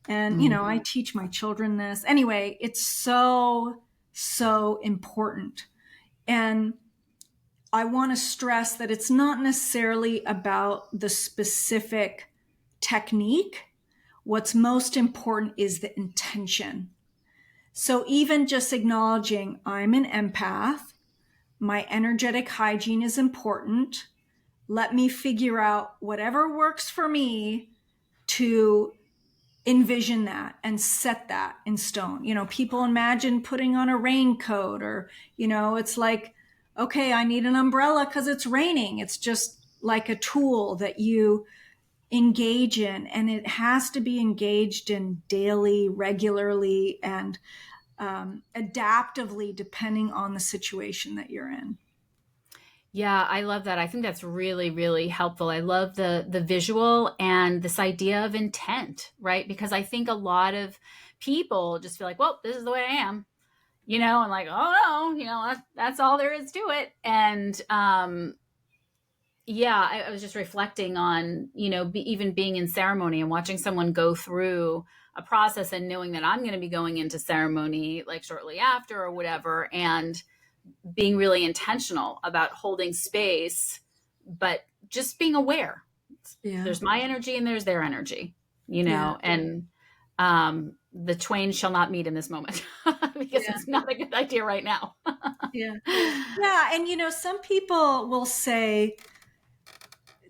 And, I teach my children this. Anyway, it's so, so important. And I want to stress that it's not necessarily about the specific technique. What's most important is the intention. So even just acknowledging I'm an empath, my energetic hygiene is important. Let me figure out whatever works for me to envision that and set that in stone. People imagine putting on a raincoat, or, it's like, okay, I need an umbrella because it's raining. It's just like a tool that you engage in, and it has to be engaged in daily, regularly, and adaptively depending on the situation that you're in. Yeah, I love that. I think that's really, really helpful. I love the visual and this idea of intent, right? Because I think a lot of people just feel like, well, this is the way I am, and like, oh no, that's all there is to it. And yeah, I was just reflecting on, even being in ceremony and watching someone go through a process and knowing that I'm going to be going into ceremony like shortly after or whatever, and being really intentional about holding space, but just being aware. Yeah. There's my energy and there's their energy, Yeah. and the twain shall not meet in this moment because Yeah. it's not a good idea right now. Yeah. Yeah. And, some people will say,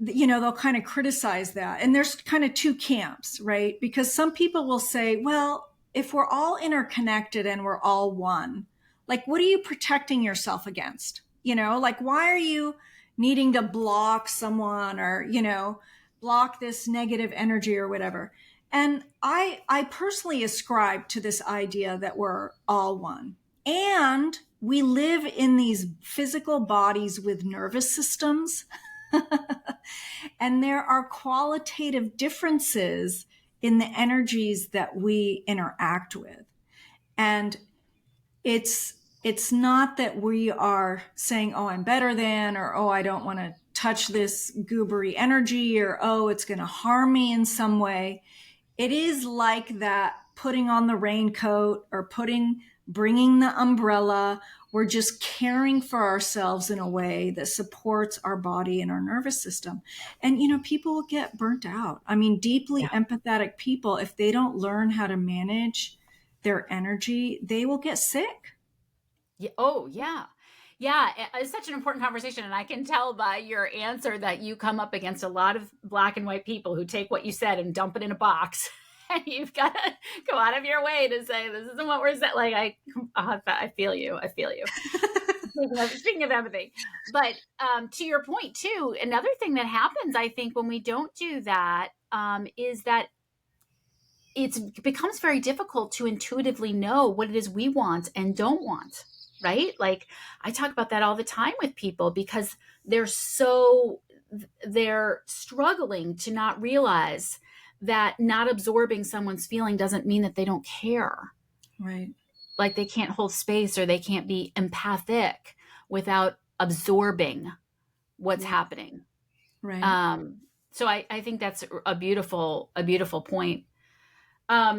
they'll kind of criticize that. And there's kind of two camps, right? Because some people will say, well, if we're all interconnected and we're all one, like, what are you protecting yourself against? Like, why are you needing to block someone, or, block this negative energy or whatever? And I personally ascribe to this idea that we're all one. And we live in these physical bodies with nervous systems. And there are qualitative differences in the energies that we interact with. And it's not that we are saying, oh, I'm better than, or, oh, I don't want to touch this goobery energy, or, oh, it's going to harm me in some way. It is like that putting on the raincoat or bringing the umbrella. We're just caring for ourselves in a way that supports our body and our nervous system. And, people will get burnt out. I mean, deeply empathetic people, if they don't learn how to manage their energy, they will get sick. Yeah. Oh, yeah. Yeah, it's such an important conversation. And I can tell by your answer that you come up against a lot of black and white people who take what you said and dump it in a box. And you've got to go out of your way to say, this isn't what we're saying. Like, I feel you. I feel you. Speaking of empathy. But to your point, too, another thing that happens, I think, when we don't do that is that it becomes very difficult to intuitively know what it is we want and don't want, right? Like I talk about that all the time with people because they're struggling to not realize that not absorbing someone's feeling doesn't mean that they don't care. Right. Like they can't hold space or they can't be empathic without absorbing what's happening. Right. So I think that's a beautiful point. I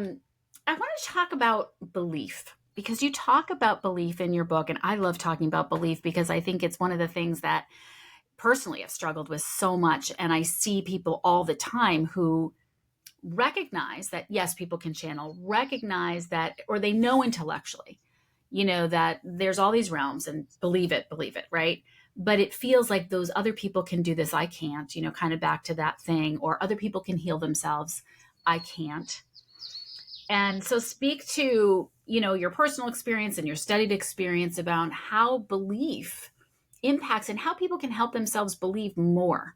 want to talk about belief because you talk about belief in your book, and I love talking about belief because I think it's one of the things that personally I've struggled with so much. And I see people all the time who recognize that, yes, people can channel, recognize that, or they know intellectually, that there's all these realms and believe it, right? But it feels like those other people can do this. I can't, kind of back to that thing, or other people can heal themselves. I can't. And so speak to, your personal experience and your studied experience about how belief impacts and how people can help themselves believe more.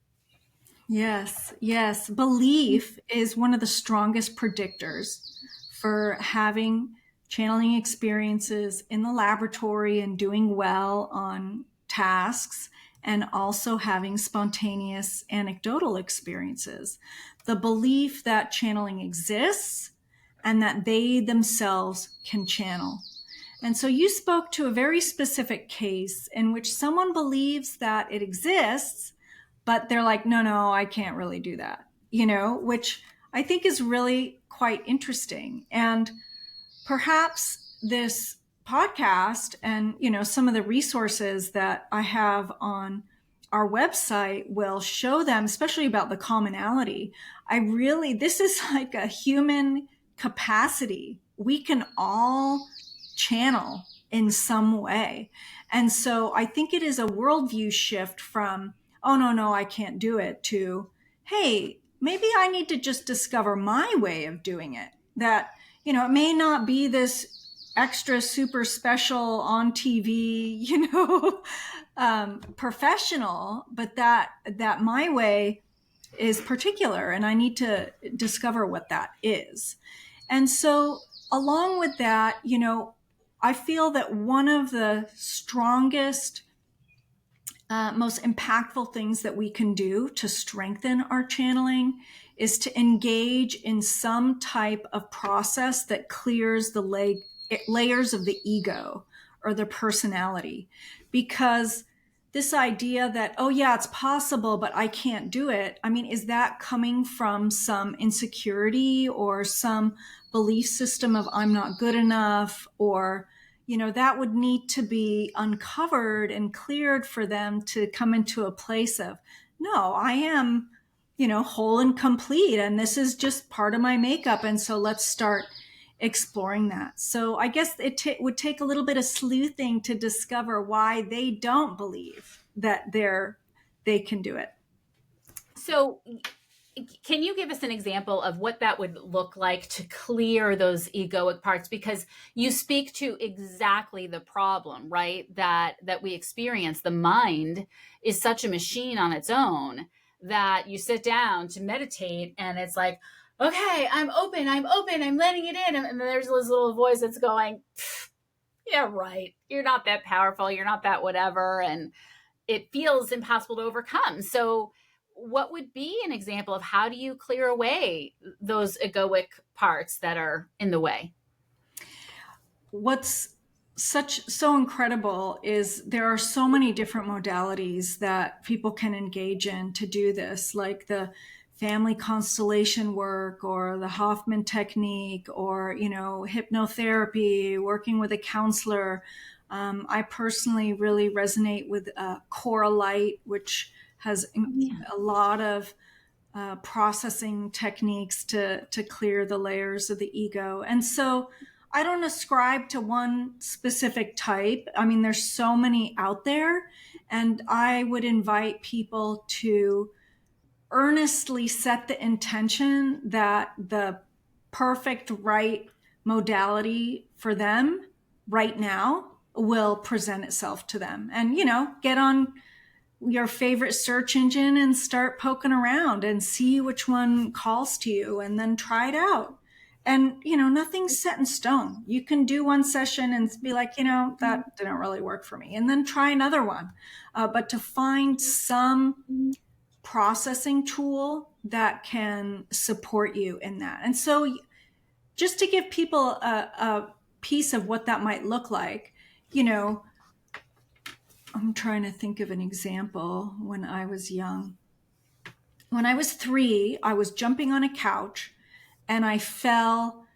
Yes, yes. Belief is one of the strongest predictors for having channeling experiences in the laboratory and doing well on tasks, and also having spontaneous anecdotal experiences. The belief that channeling exists and that they themselves can channel. And so you spoke to a very specific case in which someone believes that it exists, but they're like, no, I can't really do that, which I think is really quite interesting. And perhaps this podcast and, some of the resources that I have on our website will show them, especially about the commonality. This is like a human capacity. We can all channel in some way. And so I think it is a worldview shift from, oh, no, I can't do it, to, hey, maybe I need to just discover my way of doing it. That, it may not be this extra super special on TV, professional, but that my way is particular and I need to discover what that is. And so along with that, I feel that one of the strongest, most impactful things that we can do to strengthen our channeling is to engage in some type of process that clears the layers of the ego or the personality. Because this idea that, oh yeah, it's possible, but I can't do it. I mean, is that coming from some insecurity or some belief system of I'm not good enough, or that would need to be uncovered and cleared for them to come into a place of, no, I am, whole and complete. And this is just part of my makeup. And so let's start exploring that. So I guess it would take a little bit of sleuthing to discover why they don't believe that they can do it. So can you give us an example of what that would look like to clear those egoic parts? Because you speak to exactly the problem, right? That we experience. The mind is such a machine on its own that you sit down to meditate and it's like, okay, I'm open, I'm letting it in. And there's this little voice that's going, yeah, right. You're not that powerful. You're not that whatever. And it feels impossible to overcome. So what would be an example of how do you clear away those egoic parts that are in the way? What's so incredible is there are so many different modalities that people can engage in to do this, like the family constellation work or the Hoffman technique or, hypnotherapy, working with a counselor. I personally really resonate with Cora Light, which has a lot of processing techniques to clear the layers of the ego. And so I don't ascribe to one specific type. I mean, there's so many out there, and I would invite people to earnestly set the intention that the perfect right modality for them right now will present itself to them. And, get on your favorite search engine and start poking around and see which one calls to you, and then try it out. And, nothing's set in stone. You can do one session and be like, that didn't really work for me, and then try another one. But to find some processing tool that can support you in that. And so just to give people a piece of what that might look like, I'm trying to think of an example when I was young. When I was 3, I was jumping on a couch and I fell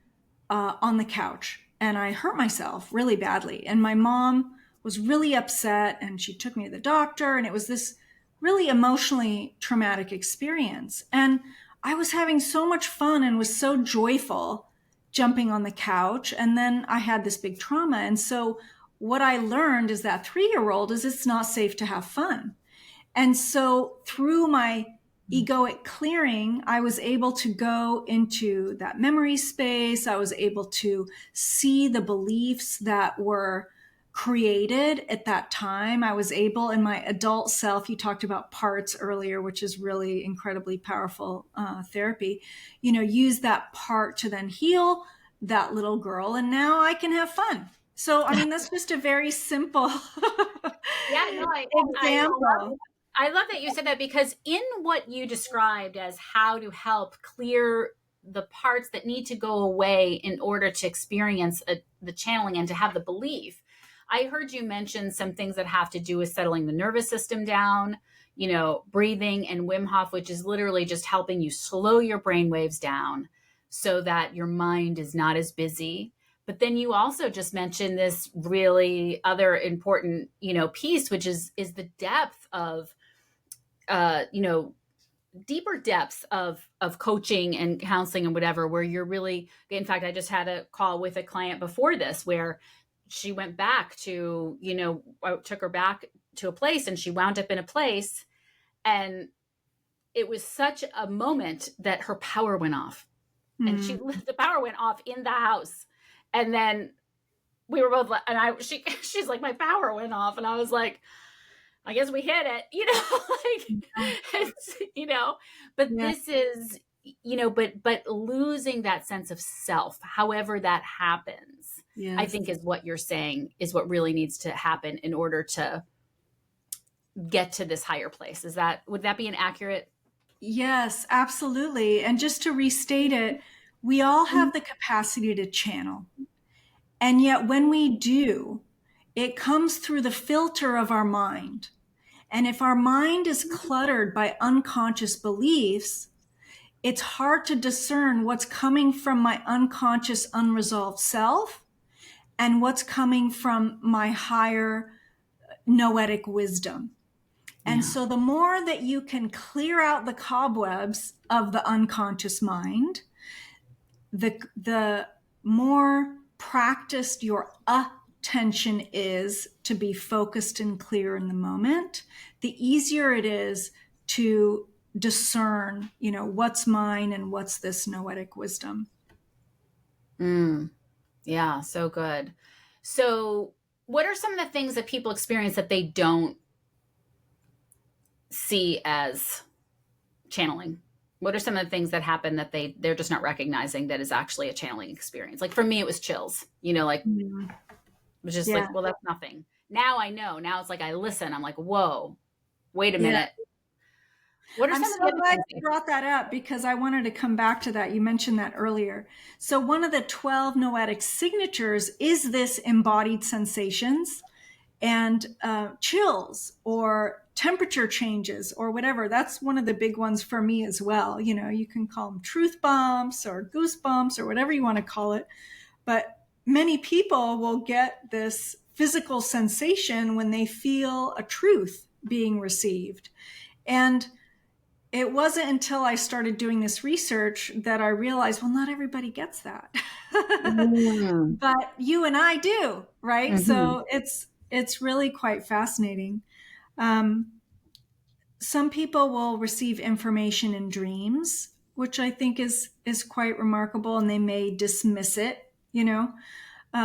on the couch and I hurt myself really badly. And my mom was really upset and she took me to the doctor, and it was this really emotionally traumatic experience. And I was having so much fun and was so joyful jumping on the couch. And then I had this big trauma. And so what I learned as that 3-year-old is it's not safe to have fun. And so through my egoic clearing, I was able to go into that memory space. I was able to see the beliefs that were created at that time. I was able, in my adult self, you talked about parts earlier, which is really incredibly powerful therapy, use that part to then heal that little girl. And now I can have fun. So, I mean, that's just a very simple example. I love that you said that, because in what you described as how to help clear the parts that need to go away in order to experience the channeling and to have the belief, I heard you mention some things that have to do with settling the nervous system down, breathing, and Wim Hof, which is literally just helping you slow your brain waves down so that your mind is not as busy. But then you also just mentioned this really other important, piece, which is the depth of, deeper depths of coaching and counseling and whatever, where you're really, in fact, I just had a call with a client before this where she went back to, I took her back to a place and she wound up in a place, and it was such a moment that her power went off. Mm. And the power went off in the house. And then we were both, and she's like, my power went off. And I was like, I guess we hit it, but yeah. This is, but losing that sense of self, however that happens, yes. I think is what you're saying is what really needs to happen in order to get to this higher place. Would that be an accurate? Yes, absolutely. And just to restate it, we all have the capacity to channel. And yet when we do, it comes through the filter of our mind. And if our mind is cluttered by unconscious beliefs, it's hard to discern what's coming from my unconscious, unresolved self and what's coming from my higher noetic wisdom. And so the more that you can clear out the cobwebs of the unconscious mind, the more practiced your attention is to be focused and clear in the moment, the easier it is to discern, what's mine and what's this noetic wisdom. Yeah, so good. So what are some of the things that people experience that they don't see as channeling? What are some of the things that happen that they're just not recognizing that is actually a channeling experience? Like for me, it was chills, it was just like, well, that's nothing. Now I know. Now it's like, I listen. I'm like, whoa, wait a minute. What are I'm so glad you brought that up, because I wanted to come back to that. You mentioned that earlier. So one of the 12 noetic signatures is this embodied sensations and chills or temperature changes or whatever. That's one of the big ones for me as well. You can call them truth bumps or goosebumps or whatever you want to call it. But many people will get this physical sensation when they feel a truth being received. And it wasn't until I started doing this research that I realized, well, not everybody gets that. Mm. But you and I do, right? Hmm. So it's really quite fascinating. Um, some people will receive information in dreams, which I think is quite remarkable, and they may dismiss it.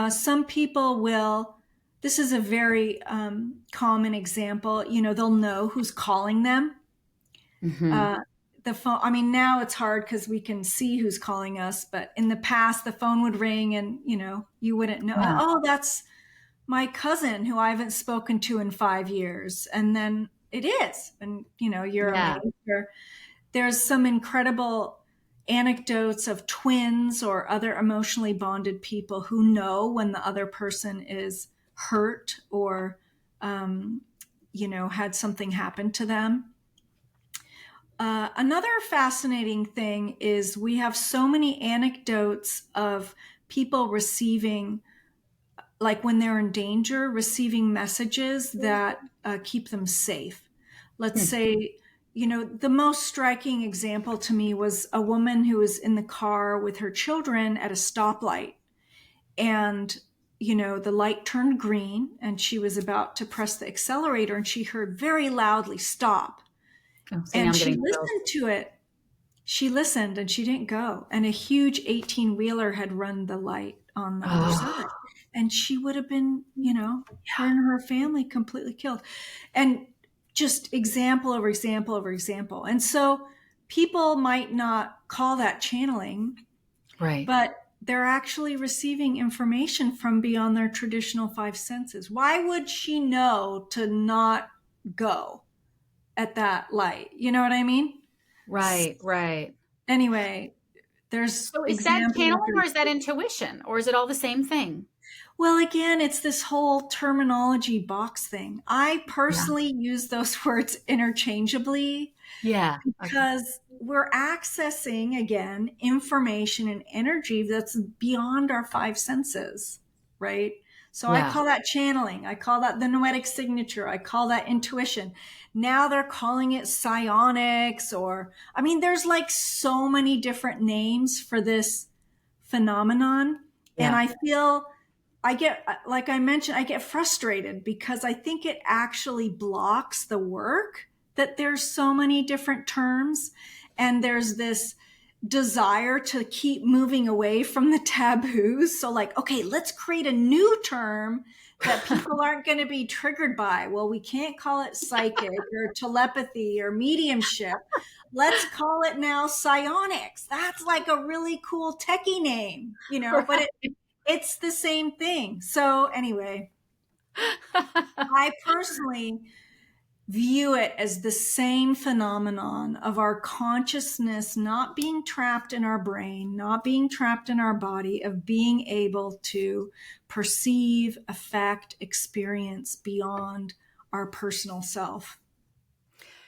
Some people will. This is a very common example. They'll know who's calling them. Hmm. Uh, the phone. I mean, now it's hard because we can see who's calling us, but in the past, the phone would ring, and you wouldn't know. Yeah. Oh, that's my cousin who I haven't spoken to in 5 years, and then it is, and you're Yeah. amazed. There's some incredible anecdotes of twins or other emotionally bonded people who know when the other person is hurt or had something happen to them. Another fascinating thing is we have so many anecdotes of people receiving, like when they're in danger, receiving messages that keep them safe. Let's Hmm. say, the most striking example to me was a woman who was in the car with her children at a stoplight. And, the light turned green and she was about to press the accelerator and she heard very loudly, "Stop." Oh, see, now And I'm she getting chills. listened to it. She listened and she didn't go. And a huge 18 wheeler had run the light on the other side. Oh, And she would have been, her and her family completely killed. And just example over example over example. And so people might not call that channeling, right. but they're actually receiving information from beyond their traditional five senses. Why would she know to not go at that light? You know what I mean? Right. Right. Anyway, there's So is that example channeling after. or is that intuition or is it all the same thing? Well, again, it's this whole terminology box thing. I Yeah. personally use those words interchangeably Yeah. Okay. because we're accessing, again, information and energy that's beyond our five senses, right? So I Yeah. call that channeling. I call that the noetic signature. I call that intuition. Now they're calling it psionics, or, I mean, there's like so many different names for this phenomenon. And Yeah. like I mentioned, I get frustrated because I think it actually blocks the work, that there's so many different terms and there's this desire to keep moving away from the taboos. So, like, okay, let's create a new term that people aren't going to be triggered by. Well, we can't call it psychic or telepathy or mediumship. Let's call it now psionics. That's like a really cool techie name, but Right. it's the same thing. So, anyway, I personally view it as the same phenomenon of our consciousness not being trapped in our brain, not being trapped in our body, of being able to perceive, affect, experience beyond our personal self.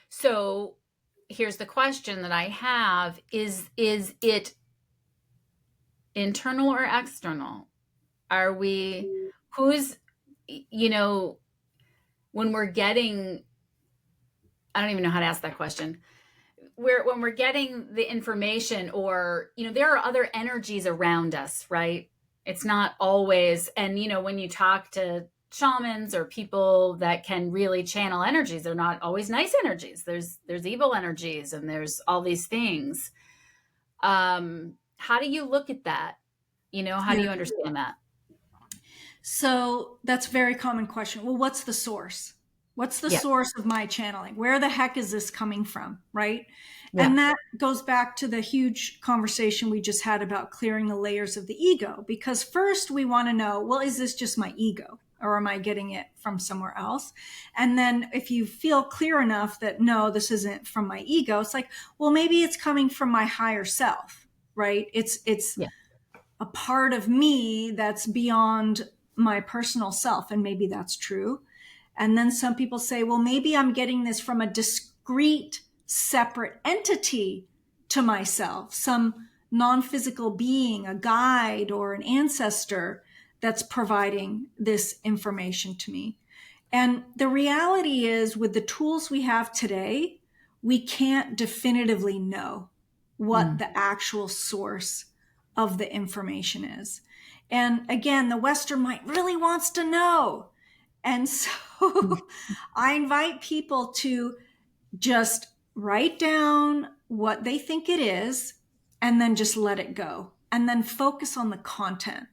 So here's the question that I have is it internal or external? Are we who's you know when we're getting I don't even know how to ask that question. When we're getting the information or there are other energies around us, right? It's not always and when you talk to shamans or people that can really channel energies, they're not always nice energies. There's evil energies and there's all these things. How do you look at that? How do Yeah. you understand that? So that's a very common question. Well, what's the source? What's the Yeah. source of my channeling? Where the heck is this coming from? Right. Yeah. And that goes back to the huge conversation we just had about clearing the layers of the ego. Because first we want to know, well, is this just my ego? Or am I getting it from somewhere else? And then if you feel clear enough that no, this isn't from my ego, it's like, well, maybe it's coming from my higher self, right? It's Yeah. a part of me that's beyond my personal self. And maybe that's true. And then some people say, well, maybe I'm getting this from a discrete, separate entity to myself, some non physical being, a guide or an ancestor that's providing this information to me. And the reality is, with the tools we have today, we can't definitively know what the actual source of the information is. And again, the Western mind really wants to know. And so I invite people to just write down what they think it is and then just let it go. And then focus on the content.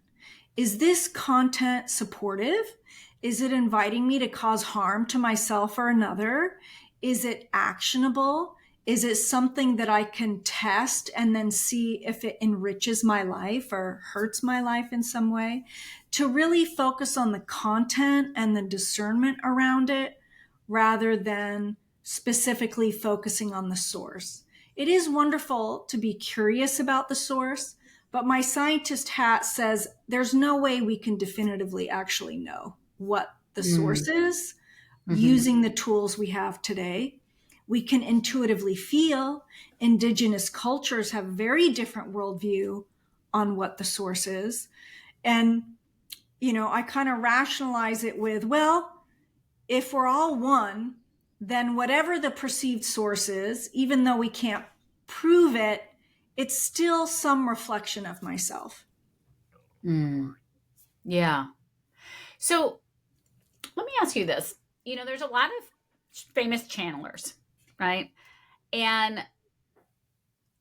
Is this content supportive? Is it inviting me to cause harm to myself or another? Is it actionable? Is it something that I can test and then see if it enriches my life or hurts my life in some way? To really focus on the content and the discernment around it rather than specifically focusing on the source. It is wonderful to be curious about the source, but my scientist hat says there's no way we can definitively actually know what the source is using the tools we have today. We can intuitively feel. Indigenous cultures have very different worldview on what the source is. And, I kind of rationalize it with, well, if we're all one, then whatever the perceived source is, even though we can't prove it, it's still some reflection of myself. Yeah. So let me ask you this. There's a lot of famous channelers, right? And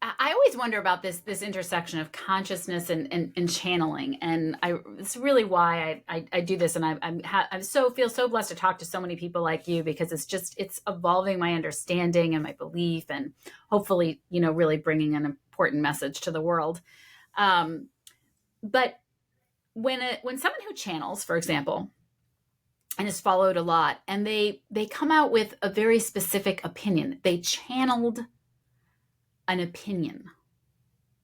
I always wonder about this intersection of consciousness and channeling, and it's really why I do this, and I feel so blessed to talk to so many people like you, because it's evolving my understanding and my belief, and hopefully really bringing an important message to the world. But when someone who channels, for example, and is followed a lot, and they come out with a very specific opinion, they channeled an opinion.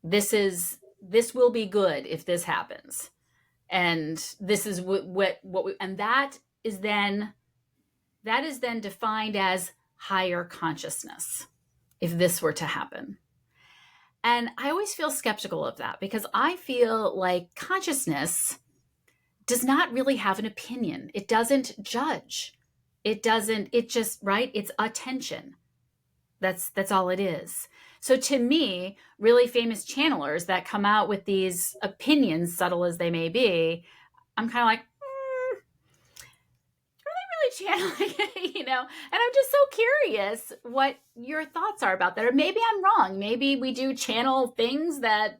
This will be good if this happens, and this is and that is then defined as higher consciousness if this were to happen. And I always feel skeptical of that, because I feel like consciousness does not really have an opinion. It doesn't judge. It just, right? It's attention. That's all it is. So to me, really famous channelers that come out with these opinions, subtle as they may be, I'm kind of like, are they really channeling? And I'm just so curious what your thoughts are about that. Or maybe I'm wrong. Maybe we do channel things that,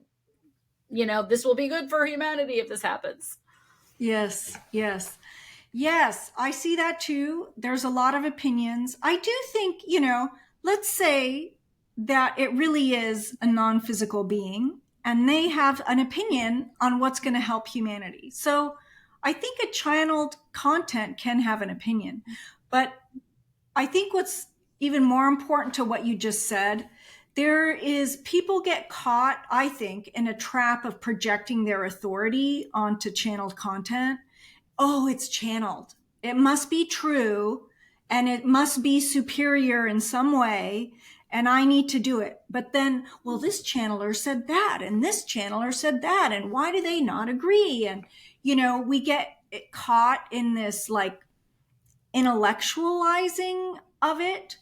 this will be good for humanity if this happens. Yes. I see that too. There's a lot of opinions. I do think, let's say that it really is a non-physical being and they have an opinion on what's going to help humanity. So I think a channeled content can have an opinion. But I think what's even more important to what you just said, people get caught, I think, in a trap of projecting their authority onto channeled content. Oh, it's channeled. It must be true, and it must be superior in some way, and I need to do it. But then, well, this channeler said that, and this channeler said that, and why do they not agree? And, we get caught in this like intellectualizing of it.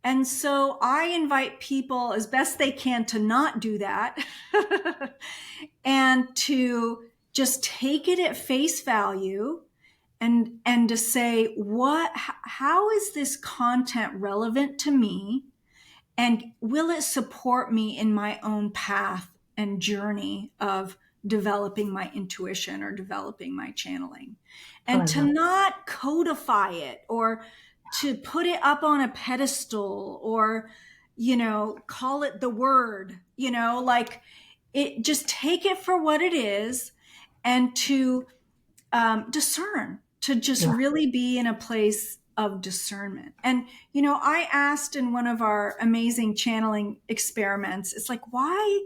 And so I invite people as best they can to not do that and to just take it at face value and to say, how is this content relevant to me? And will it support me in my own path and journey of developing my intuition or developing my channeling? And to not codify it or to put it up on a pedestal or, call it the word, it, just take it for what it is and to discern, to just really be in a place of discernment. And, I asked in one of our amazing channeling experiments, it's like, why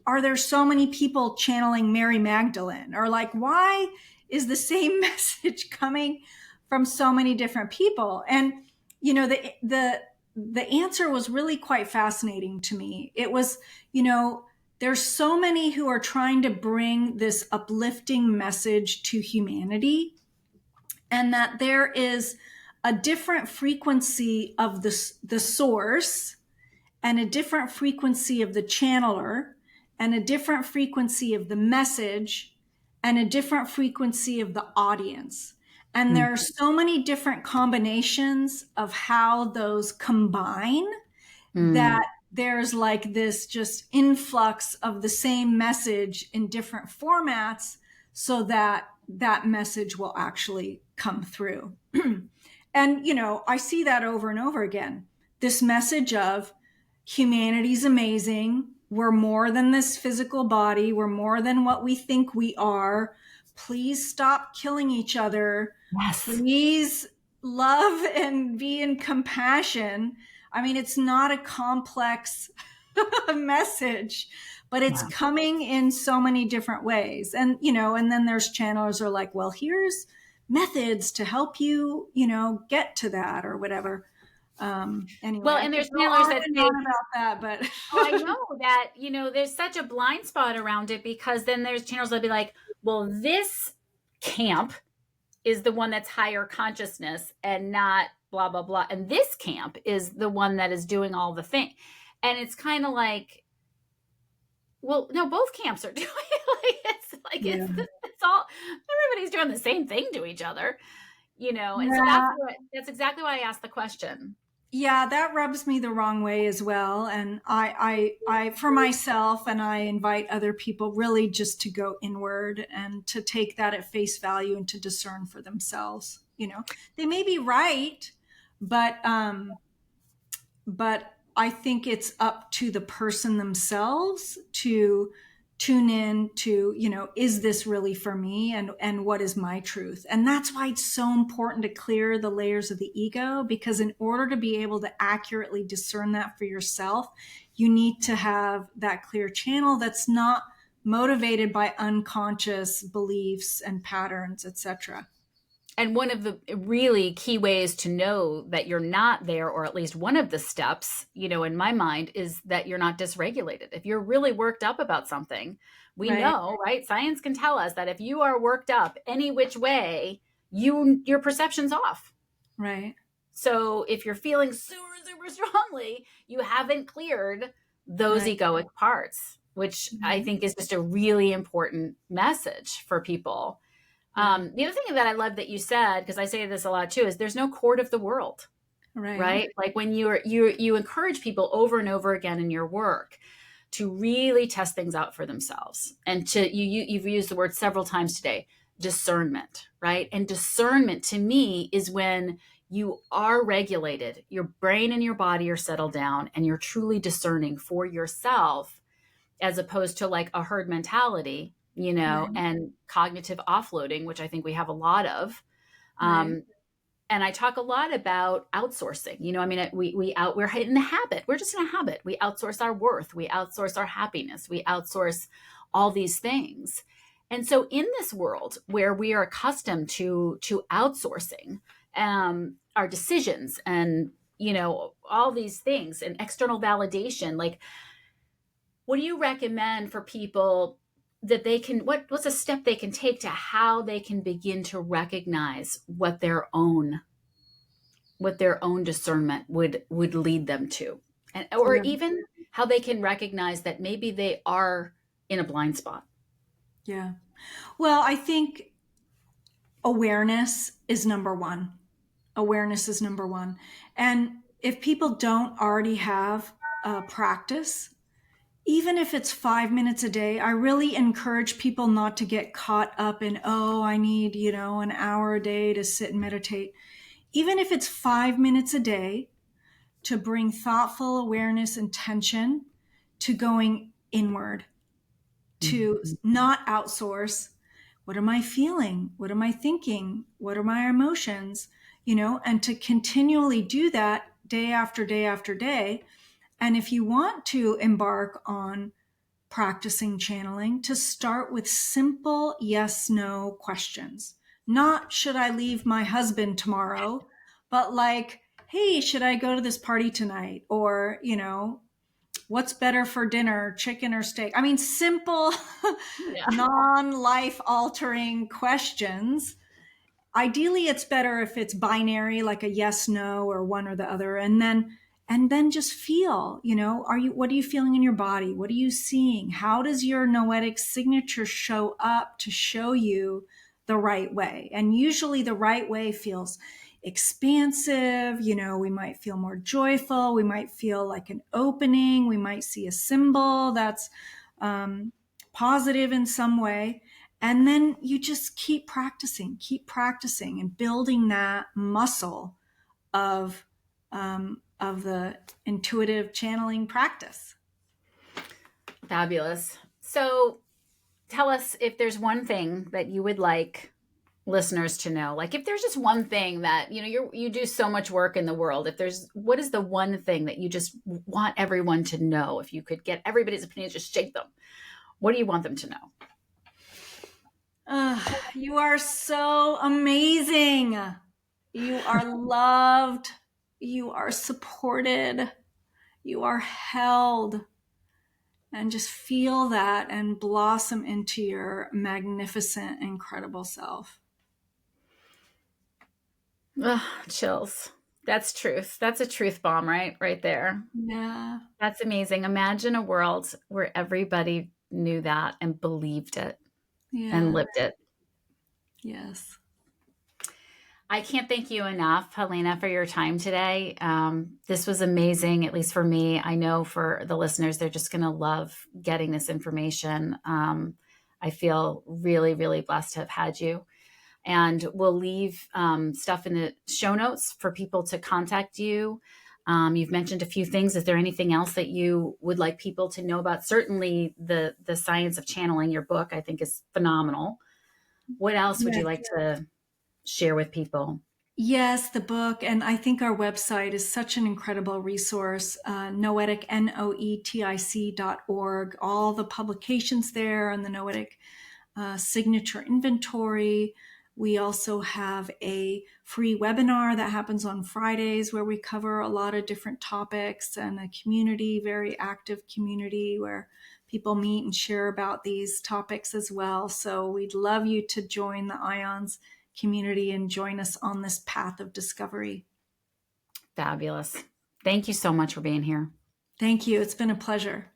are there so many people channeling Mary Magdalene? Or like, why is the same message coming from so many different people? And, the answer was really quite fascinating to me. It was, there's so many who are trying to bring this uplifting message to humanity, and that there is a different frequency of the source and a different frequency of the channeler and a different frequency of the message and a different frequency of the audience. And there are so many different combinations of how those combine Mm. that there's like this just influx of the same message in different formats so that that message will actually come through. And, I see that over and over again. This message of humanity's amazing. We're more than this physical body. We're more than what we think we are. Please stop killing each other. Yes. Please love and be in compassion. I mean, it's not a complex message, but it's Yeah. coming in so many different ways. And, and then there's channelers who are like, well, here's methods to help you, get to that or whatever. Anyway, Well, I and could there's go channelers on that and say, on about that, but oh, I know that, there's such a blind spot around it, because then there's channels that'll be like, well, this camp is the one that's higher consciousness and not blah, blah, blah. And this camp is the one that is doing all the thing. And it's kind of like, well, no, both camps are doing it. yeah, It's all, everybody's doing the same thing to each other, and so yeah, that's exactly why I asked the question. yeah, that rubs me the wrong way as well. And I, for myself, and I invite other people really just to go inward and to take that at face value and to discern for themselves. They may be right, but I think it's up to the person themselves to tune in to, is this really for me, and what is my truth? And that's why it's so important to clear the layers of the ego, because in order to be able to accurately discern that for yourself, you need to have that clear channel that's not motivated by unconscious beliefs and patterns, etc. And one of the really key ways to know that you're not there, or at least one of the steps, in my mind, is that you're not dysregulated. If you're really worked up about something, we Right, know, right? Science can tell us that if you are worked up any which way, your perception's off. right, So if you're feeling super, super strongly, you haven't cleared those right, egoic parts, which I right. think is just a really important message for people. Yeah, The other thing that I love that you said, because I say this a lot too, is there's no court of the world, right, right? Like when you encourage people over and over again in your work to really test things out for themselves, and you've used the word several times today, discernment, right? And discernment to me is when you are regulated, your brain and your body are settled down, and you're truly discerning for yourself, as opposed to like a herd mentality, right, and cognitive offloading, which I think we have a lot of. right. Um, and I talk a lot about outsourcing. I mean, we're in the habit. We're just in a habit. We outsource our worth. We outsource our happiness. We outsource all these things. And so, in this world where we are accustomed to outsourcing our decisions and all these things and external validation, like, what do you recommend for people that they can, what's a step they can take to how they can begin to recognize what their own discernment would lead them to, and or Yeah, even how they can recognize that maybe they are in a blind spot? yeah. Well, I think awareness is number one. Awareness is number one. And if people don't already have a practice, even if it's 5 minutes a day, I really encourage people not to get caught up in, oh, I need, an hour a day to sit and meditate. Even if it's 5 minutes a day, to bring thoughtful awareness and tension to going inward, to not outsource. What am I feeling? What am I thinking? What are my emotions? And to continually do that day after day after day. And if you want to embark on practicing channeling, to start with simple yes no questions. Not should I leave my husband tomorrow, but like, hey, should I go to this party tonight? Or, what's better for dinner, chicken or steak? I mean, simple, Yeah. non-life altering questions. Ideally, it's better if it's binary, like a yes, no, or one or the other. And then And then just feel, what are you feeling in your body? What are you seeing? How does your noetic signature show up to show you the right way? And usually the right way feels expansive. We might feel more joyful. We might feel like an opening. We might see a symbol that's positive in some way. And then you just keep practicing and building that muscle of the intuitive channeling practice. Fabulous. So tell us if there's one thing that you would like listeners to know. Like if there's just one thing that, you do so much work in the world. What is the one thing that you just want everyone to know? If you could get everybody's opinion, just shake them. What do you want them to know? You are so amazing. You are loved. You are supported. You are held. And just feel that and blossom into your magnificent, incredible self. Chills. That's truth. That's a truth bomb, right? Right there. Yeah. That's amazing. Imagine a world where everybody knew that and believed it and lived it. Yes. I can't thank you enough, Helané, for your time today. This was amazing, at least for me. I know for the listeners, they're just going to love getting this information. I feel really, really blessed to have had you. And we'll leave stuff in the show notes for people to contact you. You've mentioned a few things. Is there anything else that you would like people to know about? Certainly the science of channeling, your book, I think is phenomenal. What else would you like to share with people? Yes, the book. And I think our website is such an incredible resource, Noetic, Noetic.org. All the publications there and the Noetic signature inventory. We also have a free webinar that happens on Fridays where we cover a lot of different topics, and a community, very active community where people meet and share about these topics as well. So we'd love you to join the IONS community and join us on this path of discovery. Fabulous. Thank you so much for being here. Thank you. It's been a pleasure.